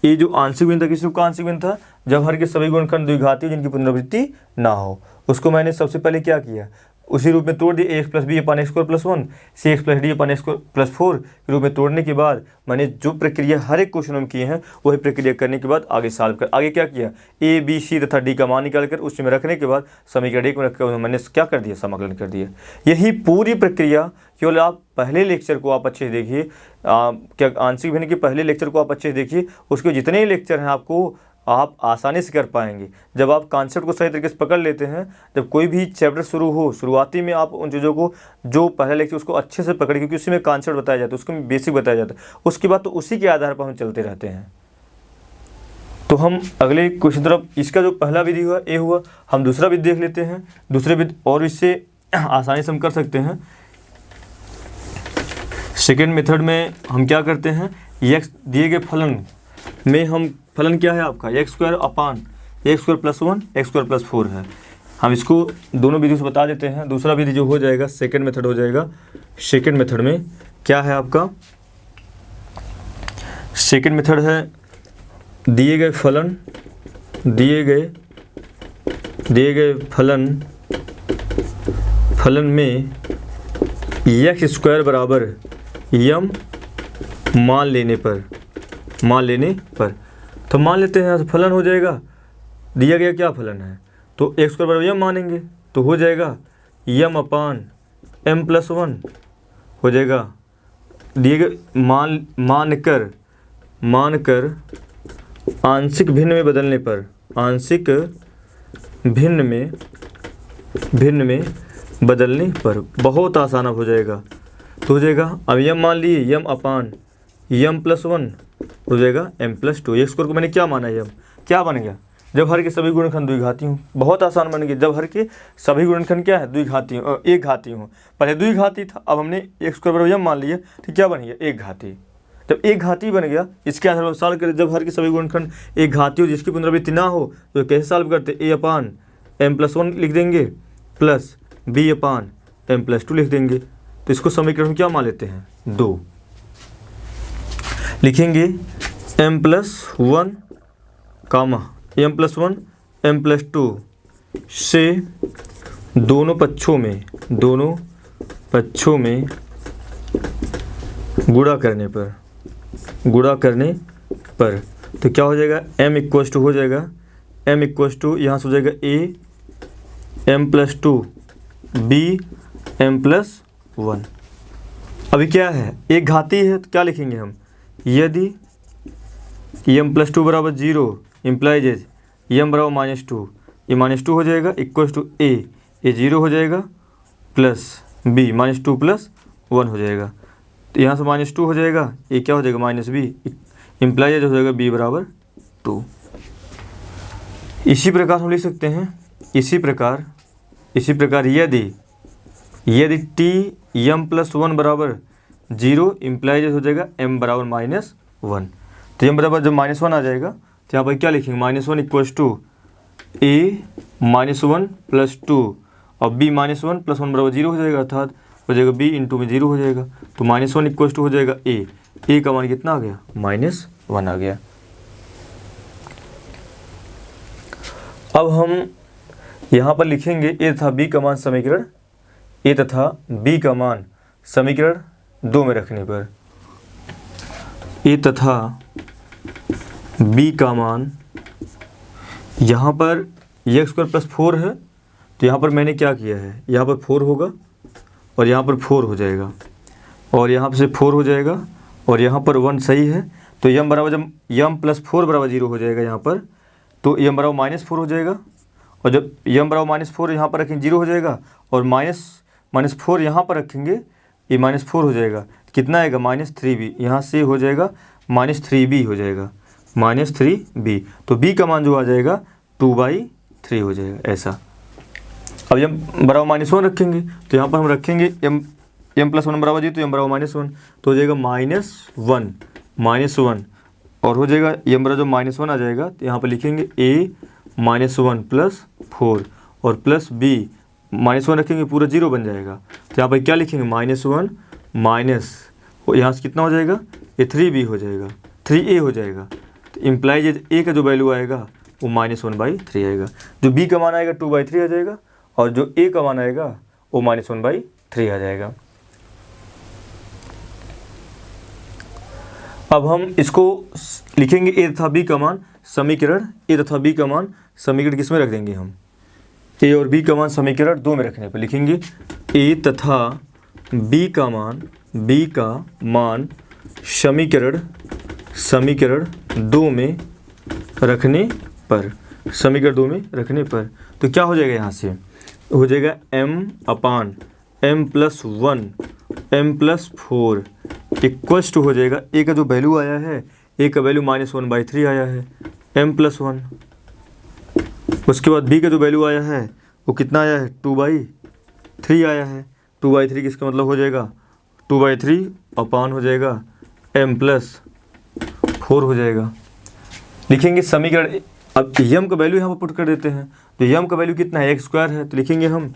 ये जो आंशिक भिन्न था, किस रूप का आंशिक भिन्न था, जब हर के सभी गुणनखंड द्विघाती जिनकी पुनरावृत्ति ना हो, उसको मैंने सबसे पहले क्या किया, उसी रूप में तोड़ दिया, ax प्लस बी अपन x square plus 1 cx plus d अपन एक्स स्क्वायर प्लस 4 के रूप में तोड़ने के बाद मैंने जो प्रक्रिया हर एक क्वेश्चन में किए हैं वही प्रक्रिया करने के बाद आगे सॉल्व कर आगे क्या किया, a b c तथा d का मान निकाल कर उसमें रखने के बाद समीकरण 1 में रखकर मैंने क्या कर दिया, समाकलन कर दिया। यही पूरी प्रक्रिया केवल आप पहले लेक्चर को आप अच्छे से देखिए, क्या आंशिक भिन्न के पहले लेक्चर को आप अच्छे से देखिए, उसके जितने लेक्चर हैं आपको आप आसानी से कर पाएंगे। जब आप कॉन्सेप्ट को सही तरीके से पकड़ लेते हैं, जब कोई भी चैप्टर शुरू हो, शुरुआती में आप उन चीज़ों को जो पहले लेक्चर उसको अच्छे से पकड़, क्योंकि उसी में कॉन्सेप्ट बताया जाता है, उसको बेसिक बताया जाता है, उसके बाद तो उसी के आधार पर हम चलते रहते हैं। तो हम अगले क्वेश्चन तरफ, इसका जो पहला विधि हुआ ए हुआ, हम दूसरा विधि देख लेते हैं। दूसरे विधि और इससे आसानी से हम कर सकते हैं। सेकेंड मेथड में हम क्या करते हैं, एक्स दिए गए फलन में हम फलन क्या है आपका x square upon x square plus 1 x square plus 4 है। हम इसको दोनों विधि से बता देते हैं। दूसरा विधि जो हो जाएगा सेकेंड मेथड हो जाएगा। सेकेंड मेथड में क्या है आपका, सेकेंड मेथड है दिए गए फलन में एक्स स्क्वायर बराबर यम मान लेने पर तो मान लेते हैं तो फलन हो जाएगा, दिया गया क्या फलन है, तो एक्स स्क्वायर बराबर यम मानेंगे तो हो जाएगा यम अपान एम प्लस 1 हो जाएगा, दिए गए मानकर आंशिक भिन्न में बदलने पर, आंशिक भिन्न में बदलने पर बहुत आसान हो जाएगा। तो हो जाएगा अब यम मान लिए यम अपान यम प्लस 1 हो जाएगा एम प्लस 2। एक्स स्क्वायर को मैंने क्या माना, यम क्या बन गया, जब हर के सभी गुणनखंड द्विघाती हों, बहुत आसान बन गया। जब हर के सभी गुणनखंड क्या है, द्विघाती हों, एक घाती हों। पहले द्विघाती था, अब हमने एक्स स्क्वायर बराबर यम मान लिया तो क्या बन गया, एक घाती। जब एक घाती बन गया, इसके आधार पर सॉल्व करें। जब हर के सभी गुणनखंड एक घाती हो जिसकी पुनरावृत्ति ना हो तो कैसे सॉल्व करते, ए अपान एम प्लस 1 लिख देंगे प्लस बी अपान एम प्लस 2 लिख देंगे। तो इसको समीकरण में क्या मान लेते हैं, 2 लिखेंगे m प्लस 1 कामा m प्लस 1 m प्लस 2 से दोनों पक्षों में गुणा करने पर तो क्या हो जाएगा, m इक्वल्स टू हो जाएगा, m इक्वल्स टू यहाँ से हो जाएगा a m plus 2 b m plus 1। अभी क्या है, एक घाती है तो क्या लिखेंगे हम, यदि m प्लस 2 बराबर 0 इम्प्लाइज एम बराबर -2 ये -2 हो जाएगा इक्वल टू ए 0 हो जाएगा प्लस बी -2 प्लस 1 हो जाएगा। तो यहाँ से -2 हो जाएगा, ये क्या हो जाएगा -b, इम्प्लाइज हो जाएगा b बराबर 2। इसी प्रकार हम लिख सकते हैं, इसी प्रकार यदि t m + 1 बराबर 0 इम्प्लाइज हो जाएगा m बराबर -1। तो m बराबर जब -1 आ जाएगा तो यहाँ पर क्या लिखेंगे, -1 इक्वल टू a -1 प्लस 2 और b -1 प्लस 1 बराबर 0 हो जाएगा, अर्थात हो जाएगा b इंटू में 0 हो जाएगा। तो -1 इक्वल टू हो जाएगा a का मान कितना आ गया, -1 आ गया। अब हम यहाँ पर लिखेंगे a तथा b का मान समीकरण, a तथा b का मान समीकरण 2 में रखने पर a तथा b का मान, यहाँ पर x² प्लस 4 है तो यहाँ पर मैंने क्या किया है, यहाँ पर 4 होगा और यहाँ पर 4 हो जाएगा और यहाँ से 4 हो जाएगा और यहाँ पर 1 सही है। तो m बराबर जब m + 4 बराबर 0 हो जाएगा यहाँ पर, तो m बराबर -4 हो जाएगा और जब m बराबर -4 यहाँ पर रखेंगे 0 हो जाएगा और -4 यहाँ पर रखेंगे ये -4 हो जाएगा, कितना आएगा -3b, यहाँ से हो जाएगा -3b हो जाएगा, -3b। तो b का मान जो आ जाएगा 2/3 हो जाएगा ऐसा। अब m बराबर -1 रखेंगे तो यहाँ पर हम रखेंगे m + 1 बराबर 0 तो m बराबर -1 तो हो जाएगा -1 और हो जाएगा m बराबर जब -1 आ जाएगा तो यहाँ पर लिखेंगे a -1 प्लस 4 और प्लस b -1 रखेंगे पूरा 0 बन जाएगा। तो यहाँ पर क्या लिखेंगे, -1 माइनस यहाँ से कितना हो जाएगा, ये 3b हो जाएगा, 3a हो जाएगा। तो इम्प्लाइज a का जो वैल्यू आएगा वो -1/3 आएगा, जो b का मान आएगा 2/3 आ जाएगा और जो a का मान आएगा वो -1/3 आ जाएगा। अब हम इसको लिखेंगे a तथा b का मान समीकरण, a तथा b का मान समीकरण किस में रख देंगे हम, a और b का मान समीकरण 2 में रखने पर लिखेंगे a तथा b का मान समीकरण 2 में रखने पर, समीकरण 2 में रखने पर तो क्या हो जाएगा, यहाँ से हो जाएगा m/m + 1 m + 4 इक्वल्स टू हो जाएगा a का जो वैल्यू आया है, a का वैल्यू -1/3 आया है m + 1। उसके बाद b का जो वैल्यू आया है वो कितना आया है, 2/3 आया है। 2/3 किसका मतलब हो जाएगा 2/3 अपान हो जाएगा m + 4 हो जाएगा। लिखेंगे समीकरण, अब m का वैल्यू यहाँ पर पुट कर देते हैं तो m का वैल्यू कितना है, x² है तो लिखेंगे हम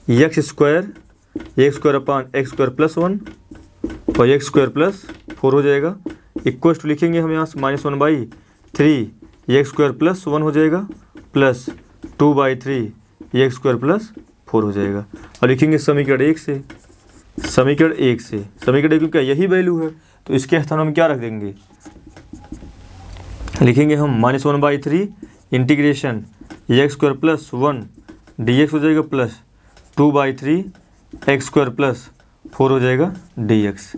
x² अपान x² + 1 और x² + 4 हो जाएगा इक्वल टू लिखेंगे हम यहाँ से -1/3 x² + 1 हो जाएगा प्लस 2/3 x² + 4 हो जाएगा। और लिखेंगे समीकरण 1 से, समीकरण 1 क्योंकि यही वैल्यू है तो इसके स्थान हम क्या रख देंगे, लिखेंगे हम -1/3 इंटीग्रेशन x² + 1 dx हो जाएगा प्लस 2/3 x² + 4 हो जाएगा dx।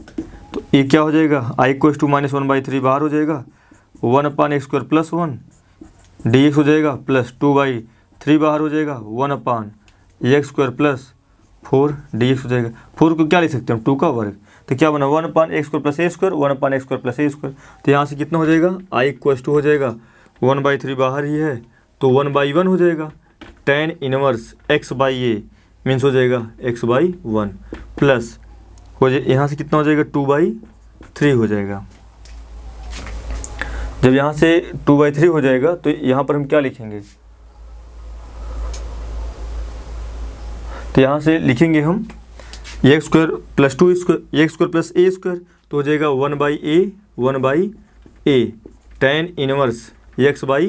तो ये क्या हो जाएगा, i = -1/3 बाहर हो जाएगा, 1/x² + 1 dx हो जाएगा प्लस 2/3 बाहर हो जाएगा, 1/x² + 4 dx हो जाएगा। 4 को क्या लिख सकते हैं हम, 2 का वर्ग, तो क्या बना 1/x² + a², 1/x² + a²। तो यहाँ से कितना हो जाएगा, i = हो जाएगा 1/3 बाहर ही है तो 1/1 हो जाएगा, tan इनवर्स x/a मीन्स हो जाएगा x/1 प्लस हो जाए यहाँ से कितना हो जाएगा 2/3 हो जाएगा। जब यहाँ से 2/3 हो जाएगा तो यहाँ पर हम क्या लिखेंगे, तो यहाँ से लिखेंगे हम x² + 2² x² + a² तो हो जाएगा 1/a tan inverse x/a,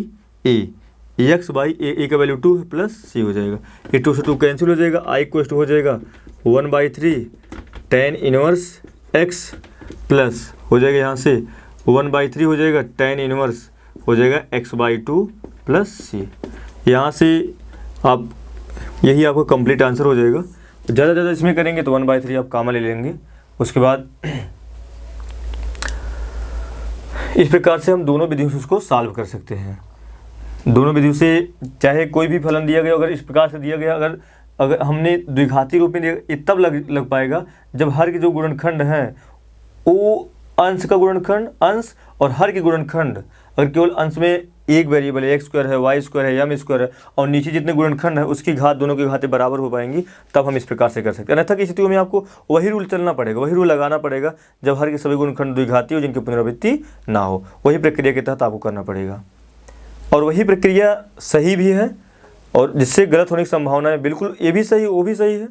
a का वैल्यू 2 है प्लस c हो जाएगा, ये 2 से 2 कैंसिल हो जाएगा, i = हो जाएगा 1/3 tan इनवर्स x प्लस हो जाएगा यहाँ से 1/3 हो जाएगा tan इनवर्स हो जाएगा x/2 प्लस c। यहाँ से आप यही आपका कंप्लीट आंसर हो जाएगा। ज़्यादा इसमें करेंगे तो 1/3 आप कॉमन ले लेंगे। उसके बाद इस प्रकार से हम दोनों विधियों से उसको सॉल्व कर सकते हैं। दोनों विधियों से चाहे कोई भी फलन दिया गया, अगर इस प्रकार से दिया गया, अगर हमने द्विघाती रूप में दिया तब लग पाएगा जब हर के जो गुणनखंड हैं वो अंश का गुणनखंड, अंश और हर के गुणनखंड, अगर केवल अंश में एक वेरिएबल है, x² है, y² है, m² है, और नीचे जितने गुणनखंड है उसकी घात, दोनों की घातें बराबर हो पाएंगी, तब हम इस प्रकार से कर सकते हैं। अन्यथा की स्थितियों में आपको वही रूल चलना पड़ेगा, वही रूल लगाना पड़ेगा जब हर के सभी गुणनखंड द्विघाती हो जिनकी पुनरावृत्ति ना हो, वही प्रक्रिया के तहत आपको करना पड़ेगा। और वही प्रक्रिया सही भी है, और जिससे गलत होने की संभावना है बिल्कुल, ये भी सही वो भी सही है।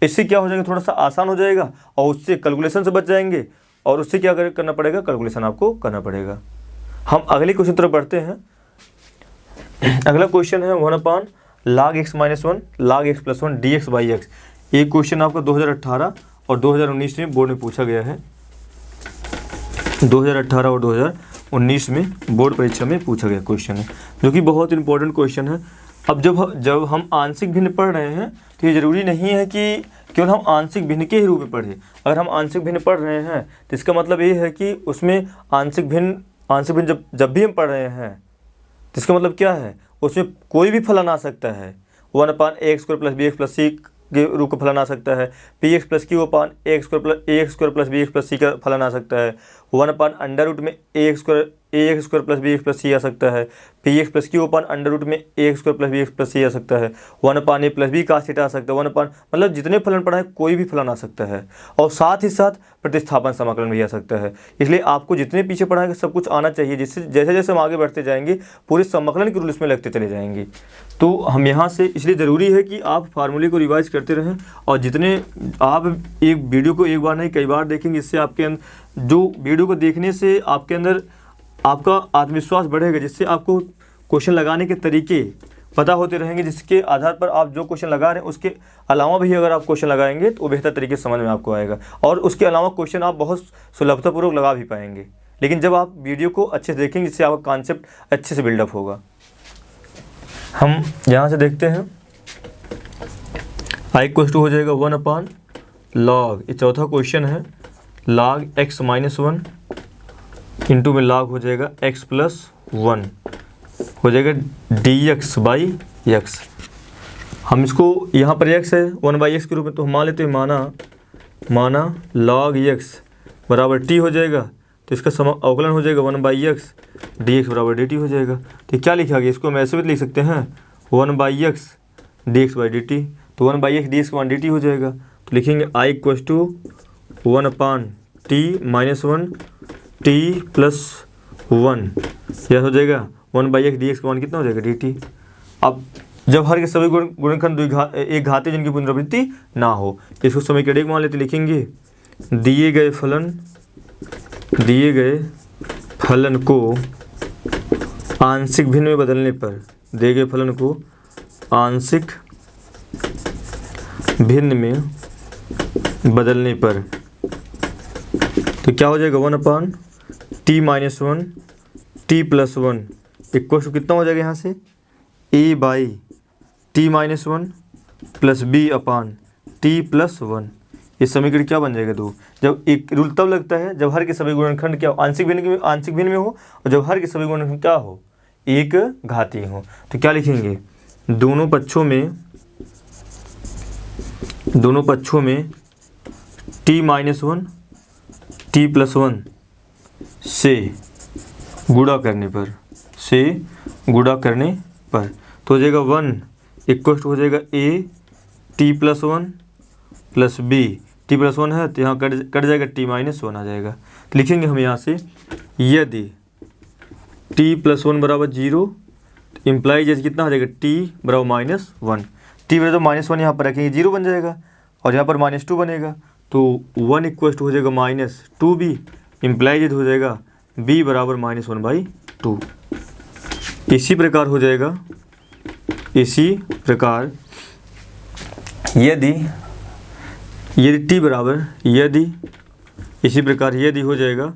इससे क्या हो जाएगा, थोड़ा सा आसान हो जाएगा और उससे कैलकुलेशन से बच जाएंगे, और उससे क्या करना पड़ेगा, कैलकुलेशन आपको करना पड़ेगा। हम अगले क्वेश्चन तरफ बढ़ते हैं। अगला क्वेश्चन है 1/log x - 1 log x + 1 dx/x। ये क्वेश्चन आपका 2018 और 2019 में बोर्ड में पूछा गया है। 2018 और 2019 में बोर्ड परीक्षा में पूछा गया क्वेश्चन है, जो कि बहुत इंपॉर्टेंट क्वेश्चन है। अब जब हम आंशिक भिन्न पढ़ रहे हैं तो ये ज़रूरी नहीं है कि केवल हम आंशिक भिन्न के ही रूप में पढ़ें। अगर हम आंशिक भिन्न पढ़ रहे हैं तो इसका मतलब ये है कि उसमें आंशिक भिन्न जब भी हम पढ़ रहे हैं तो इसका मतलब क्या है, उसमें कोई भी फलन आ सकता है। 1/ax² + bx + c के रूप का फलन आ सकता है। px + q/ax² + bx + c का फलन आ सकता है। 1/√में ax² + bx + c आ सकता है। px + q/√में ax² + bx + c आ सकता है। 1/a + b cos थीटा आ सकता है। मतलब जितने फलन पढ़ा है कोई भी फलन आ सकता है, और साथ ही साथ प्रतिस्थापन समाकलन भी आ सकता है। इसलिए आपको जितने पीछे पढ़ाएंगे सब कुछ आना चाहिए, जिससे जैसे जैसे हम आगे बढ़ते जाएंगे पूरे समाकलन के रूल इसमें लगते चले जाएंगे। तो हम यहाँ से, इसलिए ज़रूरी है कि आप फार्मूले को रिवाइज करते रहें, और जितने आप एक वीडियो को एक बार नहीं कई बार देखेंगे, इससे आपके अंदर, जो वीडियो को देखने से आपके अंदर आपका आत्मविश्वास बढ़ेगा, जिससे आपको क्वेश्चन लगाने के तरीके पता होते रहेंगे, जिसके आधार पर आप जो क्वेश्चन लगा रहे हैं उसके अलावा भी अगर आप क्वेश्चन लगाएंगे तो बेहतर तरीके से समझ में आपको आएगा, और उसके अलावा क्वेश्चन आप बहुत सुलभतापूर्वक लगा भी पाएंगे। लेकिन जब आप वीडियो को अच्छे से देखेंगे, जिससे आपका कॉन्सेप्ट अच्छे से बिल्डअप होगा। हम यहाँ से देखते हैं, i हो जाएगा 1/log, ये चौथा क्वेश्चन है, log x - 1 इंटू में log हो जाएगा x + 1 हो जाएगा dx/x। हम इसको यहाँ पर x है 1/x के रूप में, तो हम मान लेते हैं, माना log x बराबर t हो जाएगा, तो इसका अवकलन हो जाएगा 1/x dx = dt हो जाएगा। तो क्या लिखा गया, इसको हम ऐसे भी लिख सकते हैं 1/x dx/dt, तो 1/x dx/dt हो जाएगा। तो लिखेंगे i = 1/t - 1 t + 1, यह हो जाएगा 1/x dx/1 कितना हो जाएगा dt। अब जब हर के सभी गुणनखंड एक घाते जिनकी पुनरावृत्ति ना हो, इसको समीकरण मान लेते, लिखेंगे दिए गए फलन को आंशिक भिन्न में बदलने पर, दिए गए फलन को आंशिक भिन्न में बदलने पर, तो क्या हो जाएगा 1/t - 1 t + 1 इक्वल टू कितना हो जाएगा यहाँ से a/t - 1 + b/t + 1। ये समीकरण क्या बन जाएगा 2। जब एक रूल तब लगता है जब हर के सभी गुणनखंड क्या आंशिक भिन्न में हो, और जब हर के सभी गुणनखंड क्या हो, एक घातीय हो। तो क्या लिखेंगे, दोनों पक्षों में t - 1 t + 1 से गुणा करने पर तो हो जाएगा 1 इक्वल टू हो जाएगा a t + 1 + b, t + 1 है तो यहाँ कट जाएगा t - 1 आ जाएगा। तो लिखेंगे हम यहाँ से, यदि t + 1 = 0 इम्प्लाई जैसे कितना हो जाएगा t = -1, t = -1 यहाँ पर रखेंगे 0 बन जाएगा, और यहाँ पर -2 बनेगा, तो 1 इक्वल टू हो जाएगा -2b, इम्प्लाई हो जाएगा b = -1/2। इसी प्रकार हो जाएगा, यदि t बराबर, इसी प्रकार यदि हो जाएगा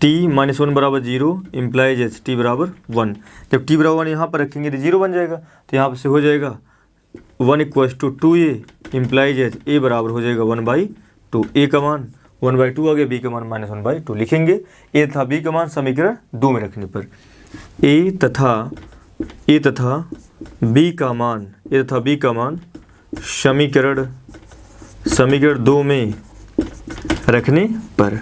t - 1 = 0 इम्प्लाई t = 1, जब t = 1 यहाँ पर रखेंगे तो 0 बन जाएगा, तो यहाँ से हो जाएगा 1 equal to 2a imply a बराबर हो जाएगा 1/2। a का मान 1/2 आ गया, b का मान -1/2 लिखेंगे। a तथा b का मान समीकरण 2 में रखने पर a तथा ए तथा बी का मान समीकरण 2 में रखने पर,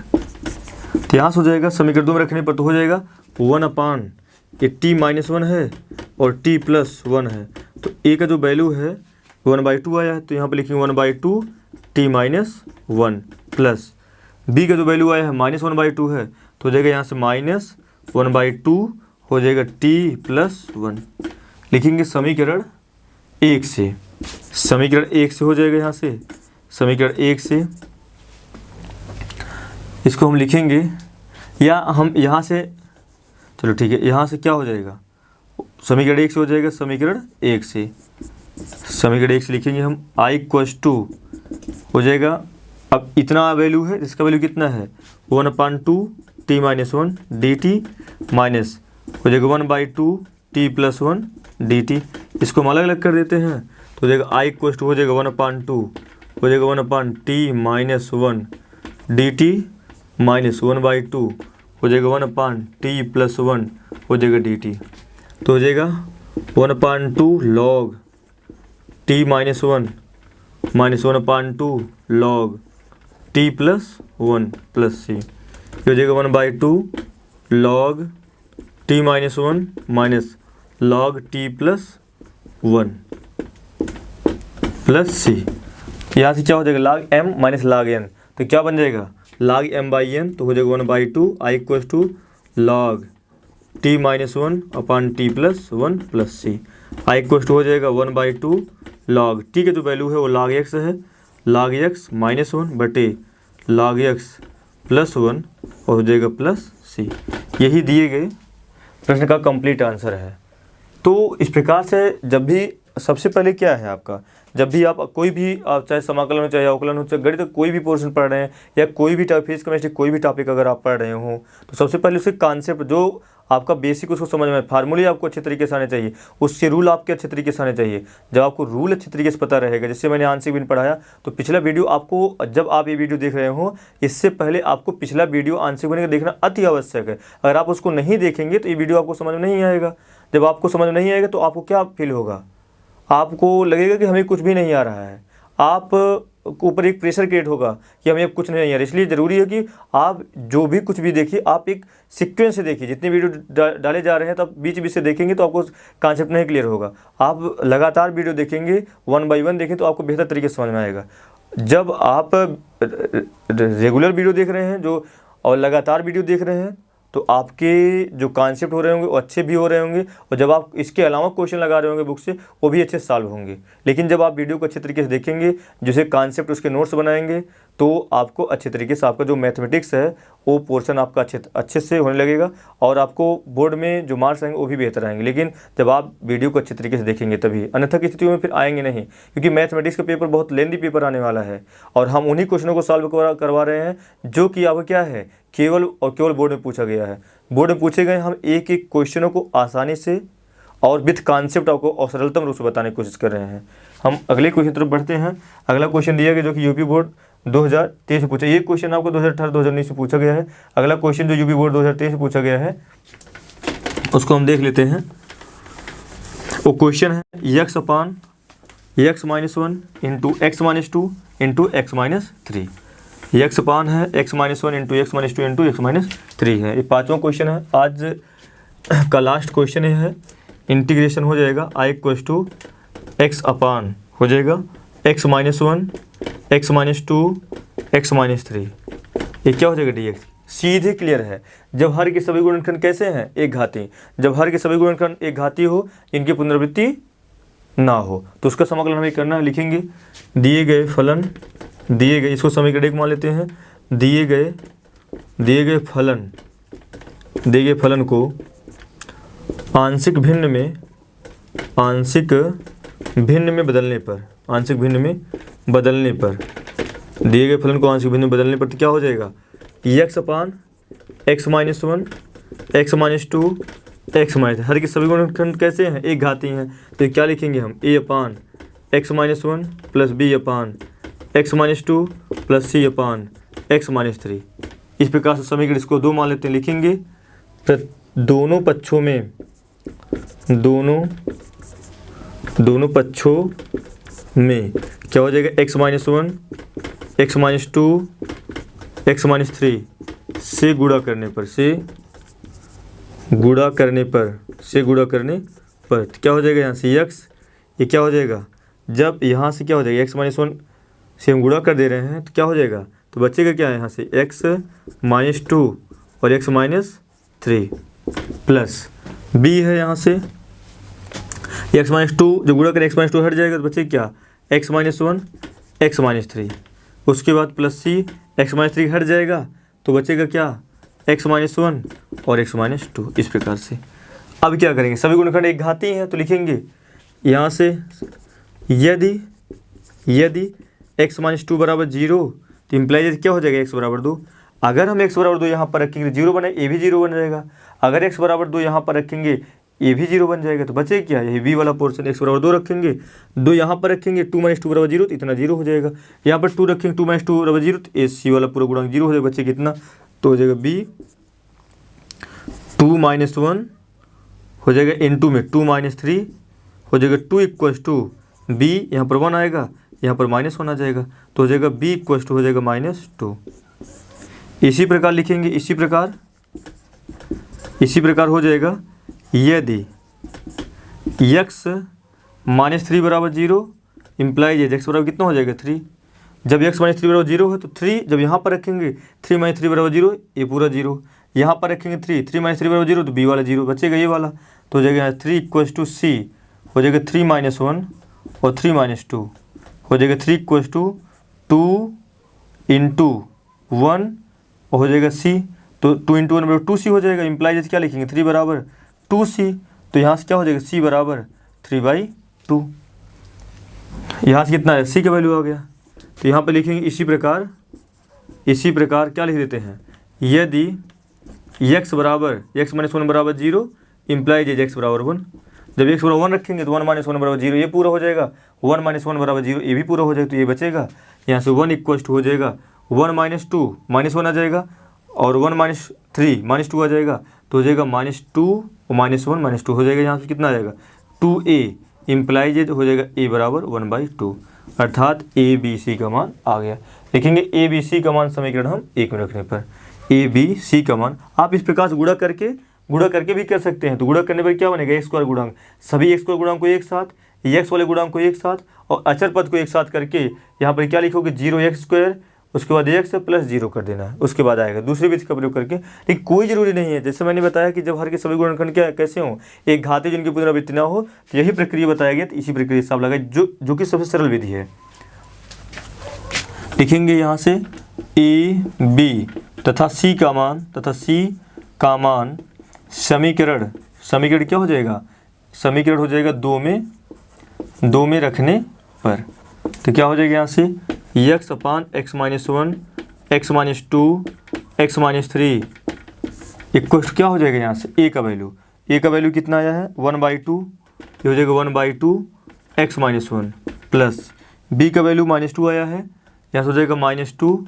तो यहाँ से हो जाएगा समीकरण 2 में रखने पर तो हो जाएगा 1/, ये t-1 है और t+1 है, तो a का जो वैल्यू है 1/2 आया है, तो यहाँ पे लिखेंगे 1/2 t-1 प्लस b का जो वैल्यू आया है -1/2 है, तो हो जाएगा यहाँ से -1/2 हो जाएगा t+1। लिखेंगे समीकरण 1 से, समीकरण 1 से हो जाएगा यहाँ से, समीकरण 1 से इसको हम लिखेंगे, या हम यहाँ से, चलो ठीक है, यहाँ से क्या हो जाएगा, समीकरण 1 से हो जाएगा, समीकरण 1 से लिखेंगे हम i हो जाएगा, अब इतना वैल्यू है, इसका वैल्यू कितना है 1/2 t-1 dt माइनस हो जाएगा 1/2 t+1 dt, इसको हम अलग अलग कर देते हैं, तो हो जाएगा i हो जाएगा 1/2 हो जाएगा 1/t-1 dt माइनस 1/2 हो जाएगा 1/t+1 हो जाएगा dt, तो हो जाएगा 1/2 log t-1 minus 1/2 log t+1 plus c, हो जाएगा 1/2 log t-1 minus log t+1 plus c। यहाँ से क्या हो जाएगा log m minus log n, तो क्या बन जाएगा log m/n, तो हो जाएगा 1/2 i log t-1 t+1 plus c, i हो जाएगा 1/2 log t के जो वैल्यू है वो log x है, log x -1 बटे log x +1 और हो जाएगा प्लस c। यही दिए गए प्रश्न का कंप्लीट आंसर है। तो इस प्रकार से जब भी, सबसे पहले क्या है आपका, जब भी आप कोई भी, आप चाहे समाकलन हो चाहे अवकलन हो चाहे गणित कोई भी पोर्शन पढ़ रहे हैं या कोई भी फिजिक्स केमिस्ट्री कोई भी टॉपिक अगर आप पढ़ रहे हो, तो सबसे पहले उसके कॉन्सेप्ट जो आपका बेसिक उसको समझ में, फार्मूले आपको अच्छे तरीके से आने चाहिए, उसके रूल आपके अच्छे तरीके से आने चाहिए। जब आपको रूल अच्छे तरीके से पता रहेगा, जैसे मैंने आंशिक भिन्न पढ़ाया, तो पिछला वीडियो आपको, जब आप ये वीडियो देख रहे हो इससे पहले आपको पिछला वीडियो आंशिक भिन्न का देखना अति आवश्यक है। अगर आप उसको नहीं देखेंगे तो ये वीडियो आपको समझ में नहीं आएगा। जब आपको समझ में नहीं आएगा तो आपको क्या फील होगा, आपको लगेगा कि हमें कुछ भी नहीं आ रहा है, आप ऊपर एक प्रेशर क्रिएट होगा कि हमें अब कुछ नहीं आ रहा। इसलिए ज़रूरी है कि आप जो भी कुछ भी देखिए आप एक सीक्वेंस से देखिए, जितने वीडियो डाले जा रहे हैं तो आप बीच बीच से देखेंगे तो आपको कॉन्सेप्ट नहीं क्लियर होगा। आप लगातार वीडियो देखेंगे, 1 बाय 1 देखें तो आपको बेहतर तरीके से समझ में आएगा। जब आप रेगुलर वीडियो देख रहे हैं जो और लगातार वीडियो देख रहे हैं तो आपके जो कॉन्सेप्ट हो रहे होंगे वो अच्छे भी हो रहे होंगे, और जब आप इसके अलावा क्वेश्चन लगा रहे होंगे बुक से वो भी अच्छे सॉल्व होंगे। लेकिन जब आप वीडियो को अच्छे तरीके से देखेंगे, जैसे कॉन्सेप्ट उसके नोट्स बनाएंगे, तो आपको अच्छे तरीके से आपका जो मैथमेटिक्स है वो पोर्शन आपका अच्छे से होने लगेगा, और आपको बोर्ड में जो मार्क्स आएंगे वो भी बेहतर आएंगे। लेकिन जब आप वीडियो को अच्छे तरीके से देखेंगे तभी, अन्यथा की स्थितियों में फिर आएंगे नहीं, क्योंकि मैथमेटिक्स का पेपर बहुत लेंदी पेपर आने वाला है और हम उन्हीं क्वेश्चनों को सॉल्व करवा रहे हैं जो कि आपको क्या है, केवल और केवल बोर्ड में पूछा गया है। बोर्ड में पूछे गए हम एक एक क्वेश्चनों को आसानी से और विथ कॉन्सेप्ट आपको और सरलतम रूप से बताने की कोशिश कर रहे हैं। हम अगले क्वेश्चन तरफ बढ़ते हैं। अगला क्वेश्चन दिया गया जो कि यूपी बोर्ड 2023 से पूछा, ये क्वेश्चन आपको 2018-2019 से पूछा गया है। अगला क्वेश्चन जो यूपी बोर्ड 2023 से पूछा गया है उसको हम देख लेते हैं। वो क्वेश्चन है x अपान x-1 into x-2 into x-3। x अपान है x-1 into x-2 into x-3 है। ये पाँचवां क्वेश्चन है, आज का लास्ट क्वेश्चन है। इंटीग्रेशन हो जाएगा i = x अपान हो जाएगा x-1 x-2 x-3, ये क्या हो जाएगा dx। सीधे क्लियर है। जब हर के सभी गुणनखंड कैसे हैं, एक घाती, जब हर के सभी गुणनखंड एक घाती हो, इनकी पुनरावृत्ति ना हो, तो उसका समाकलन हमें करना है। लिखेंगे दिए गए फलन, दिए गए, इसको समीकरण 1 मान लेते हैं, दिए गए फलन को आंशिक भिन्न में बदलने पर, दिए गए फलन को आंशिक भिन्न में बदलने पर तो क्या हो जाएगा, x अपान x-1 x-2 x-3। हर के सभी गुणनखंड कैसे हैं, एक घाती हैं, तो क्या लिखेंगे हम, a upon x-1 plus b upon x-2 plus c upon x-3। इस प्रकार से समीकरण इसको 2 मान लेते हैं। लिखेंगे दोनों पक्षों में दोनों पक्षों में क्या हो जाएगा, x-1, x-2, x-3 से गुणा करने पर तो क्या हो जाएगा यहाँ से x, ये क्या हो जाएगा, जब यहाँ से क्या हो जाएगा x-1 से हम गुणा कर दे रहे हैं तो क्या हो जाएगा, तो बचेगा क्या है यहाँ से x-2 और x-3 प्लस b है यहाँ से x-2, जब गुणा करें x-2 हट जाएगा तो बचेगा क्या, x-1, x-3, उसके बाद प्लस c, x-3 हट जाएगा तो बचेगा क्या, x-1 और x-2। इस प्रकार से अब क्या करेंगे, सभी गुणनखंड एक घाती हैं तो लिखेंगे यहाँ से यदि x-2 बराबर 0 तो इम्प्लाइज क्या हो जाएगा, x बराबर 2। अगर हम x बराबर 2 यहाँ पर रखेंगे 0 बने, ए भी 0 बन जाएगा। अगर x बराबर 2 यहाँ पर रखेंगे ए भी 0 बन जाएगा। तो बचे क्या, यही b वाला पोर्शन। x बराबर 2 रखेंगे, 2 यहाँ पर रखेंगे, 2 - 2 बराबर 0 तो इतना 0 हो जाएगा। यहाँ पर 2 रखेंगे, 2 - 2 बराबर 0 तो ए सी वाला पूरा गुणांक 0 हो जाएगा। बच्चे कितना, तो हो जाएगा b 2 - 1 हो जाएगा × में 2 - 3 हो जाएगा 2 = b, यहाँ पर 1 आएगा, यहाँ पर -1 आ जाएगा तो हो जाएगा b = हो जाएगा -2। इसी प्रकार लिखेंगे, इसी प्रकार हो जाएगा यदि x -3 बराबर 0 इम्प्लाइज x बराबर कितना हो जाएगा 3। जब x - 3 बराबर 0 है तो 3 जब यहाँ पर रखेंगे 3 - 3 बराबर 0 ये पूरा 0, यहाँ पर रखेंगे 3 - 3 बराबर 0 तो b वाला 0 बचेगा ये वाला। तो हो जाएगा 3 = c हो जाएगा 3 - 1 और 3 - 2 हो जाएगा 3 = 2 × 1 हो जाएगा c, तो 2 × 1 बराबर 2c हो जाएगा। इम्प्लाइज क्या लिखेंगे 3 बराबर 2c, तो यहाँ से क्या हो जाएगा c बराबर 3/2। यहाँ से कितना है, c का वैल्यू आ गया। तो यहाँ पर लिखेंगे इसी प्रकार क्या लिख देते हैं, यदि x - 1 बराबर 0 इम्प्लाइज x बराबर 1। जब x बराबर 1 रखेंगे तो 1 - 1 बराबर 0 ये पूरा हो जाएगा, 1 - 1 बराबर 0 ये भी पूरा हो जाएगा। तो ये बचेगा यहाँ से 1 = हो जाएगा 1 - 2 -1 आ जाएगा और 1 - 3 -2 आ जाएगा तो हो जाएगा -2 और -1 -2 हो जाएगा। यहाँ से कितना आ जाएगा 2a इम्प्लाइज हो जाएगा a बराबर 1/2, अर्थात a b c का मान आ गया। लिखेंगे a b c का मान समीकरण हम 1 में रखने पर a b c का मान आप इस प्रकार से गुणा करके भी कर सकते हैं। तो गुणा करने पर क्या बनेगा, x² गुणांक, सभी x² गुणांक को एक साथ, x वाले गुणांक को एक साथ और अचर पद को एक साथ करके यहाँ पर क्या लिखोगे 0x², उसके बाद x + 0 कर देना है, उसके बाद आएगा दूसरे विधि का प्रयोग करके। लेकिन कोई ज़रूरी नहीं है, जैसे मैंने बताया कि जब हर के सभी गुणनखंड क्या कैसे हों, एक घाती जिनकी पुनरावृत्ति ना हो, तो यही प्रक्रिया बताया गया। तो इसी प्रक्रिया हिसाब लगाए जो कि सबसे सरल विधि है। लिखेंगे यहाँ से a b तथा c का मान समीकरण क्या हो जाएगा, समीकरण हो जाएगा 2 में रखने पर। तो क्या हो जाएगा यहाँ से x/(x - 1) x - 2 x - 3 इक्वल क्या हो जाएगा यहाँ से a का वैल्यू कितना आया है 1/2, ये हो जाएगा 1/2 x - 1 प्लस b का वैल्यू -2 आया है, यहाँ से हो जाएगा -2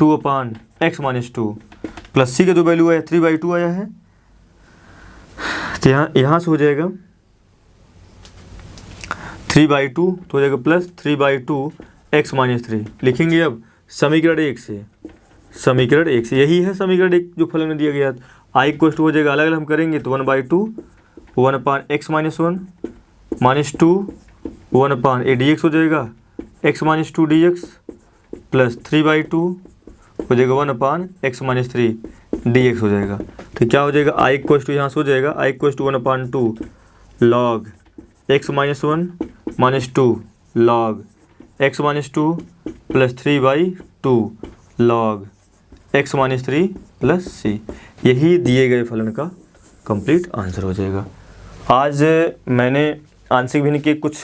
2/x - 2 प्लस c का जो वैल्यू आया 3/2 आया है, तो यहाँ से हो जाएगा 3/2 तो हो जाएगा प्लस 3/2 x - 3। लिखेंगे अब समीकरण 1 से, यही है समीकरण 1 जो फलन में दिया गया। i = हो जाएगा, अलग अलग हम करेंगे तो 1/2 1/x - 1 -2 1/a dx हो जाएगा, x - 2 dx प्लस 3/2 हो जाएगा 1/x - 3 dx हो जाएगा। तो क्या हो जाएगा i = यहाँ से हो जाएगा i = 1/2 log x - 1 -2 log x - 2 plus 3/2 log x - 3 plus c। यही दिए गए फलन का कंप्लीट आंसर हो जाएगा। आज मैंने आंशिक भिन्न के कुछ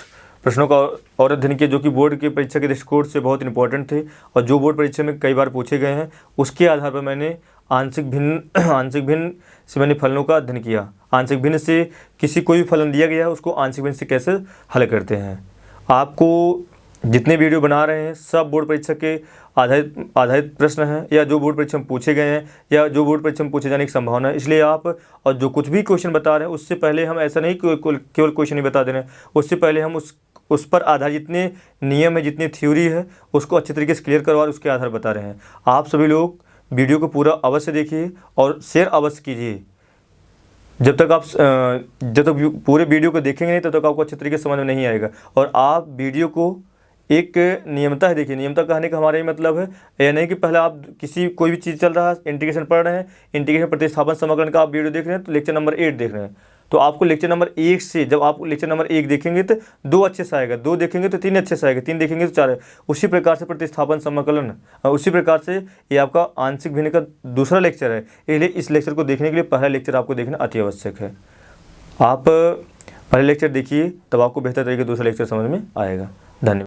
प्रश्नों का और अध्ययन किया जो कि बोर्ड के परीक्षा के दृष्टिकोण से बहुत इंपॉर्टेंट थे और जो बोर्ड परीक्षा में कई बार पूछे गए हैं। उसके आधार पर मैंने आंशिक भिन्न से मैंने फलनों का अध्ययन किया। आंशिक भिन्न से कोई भी फलन दिया गया है उसको आंशिक भिन्न से कैसे हल करते हैं। आपको जितने वीडियो बना रहे हैं सब बोर्ड परीक्षा के आधारित प्रश्न हैं, या जो बोर्ड परीक्षा में पूछे गए हैं, या जो बोर्ड परीक्षा में पूछे जाने की संभावना है। इसलिए आप और जो कुछ भी क्वेश्चन बता रहे हैं उससे पहले हम ऐसा नहीं केवल क्वेश्चन ही बता दे रहे हैं, उससे पहले हम उस पर आधारित जितने नियम है, जितनी थ्योरी है, उसको अच्छे तरीके से क्लियर करवा उसके आधार बता रहे हैं। आप सभी लोग वीडियो को पूरा अवश्य देखिए और शेयर अवश्य कीजिए। जब तक पूरे वीडियो को देखेंगे नहीं तब तक आपको अच्छे तरीके से समझ में नहीं आएगा। और आप वीडियो को एक नियमता है, देखिए नियमता कहने का हमारा ये मतलब है, यह नहीं कि पहले आप कोई भी चीज़ चल रहा है, इंटीग्रेशन पढ़ रहे हैं, इंटीग्रेशन प्रतिस्थापन समाकलन का आप वीडियो देख रहे हैं, तो लेक्चर नंबर 8 देख रहे हैं, तो आपको लेक्चर नंबर 1 से, जब आप लेक्चर नंबर 1 देखेंगे तो 2 अच्छे से आएगा, 2 देखेंगे तो 3 अच्छे से आएगा, 3 देखेंगे तो 4। उसी प्रकार से प्रतिस्थापन समाकलन, उसी प्रकार से ये आपका आंशिक भिन्न का दूसरा लेक्चर है। इसलिए इस लेक्चर को देखने के लिए पहला लेक्चर आपको देखना अति आवश्यक है। आप पहले लेक्चर देखिए, तब आपको बेहतर तरीके से दूसरा लेक्चर समझ में आएगा। धन्यवाद।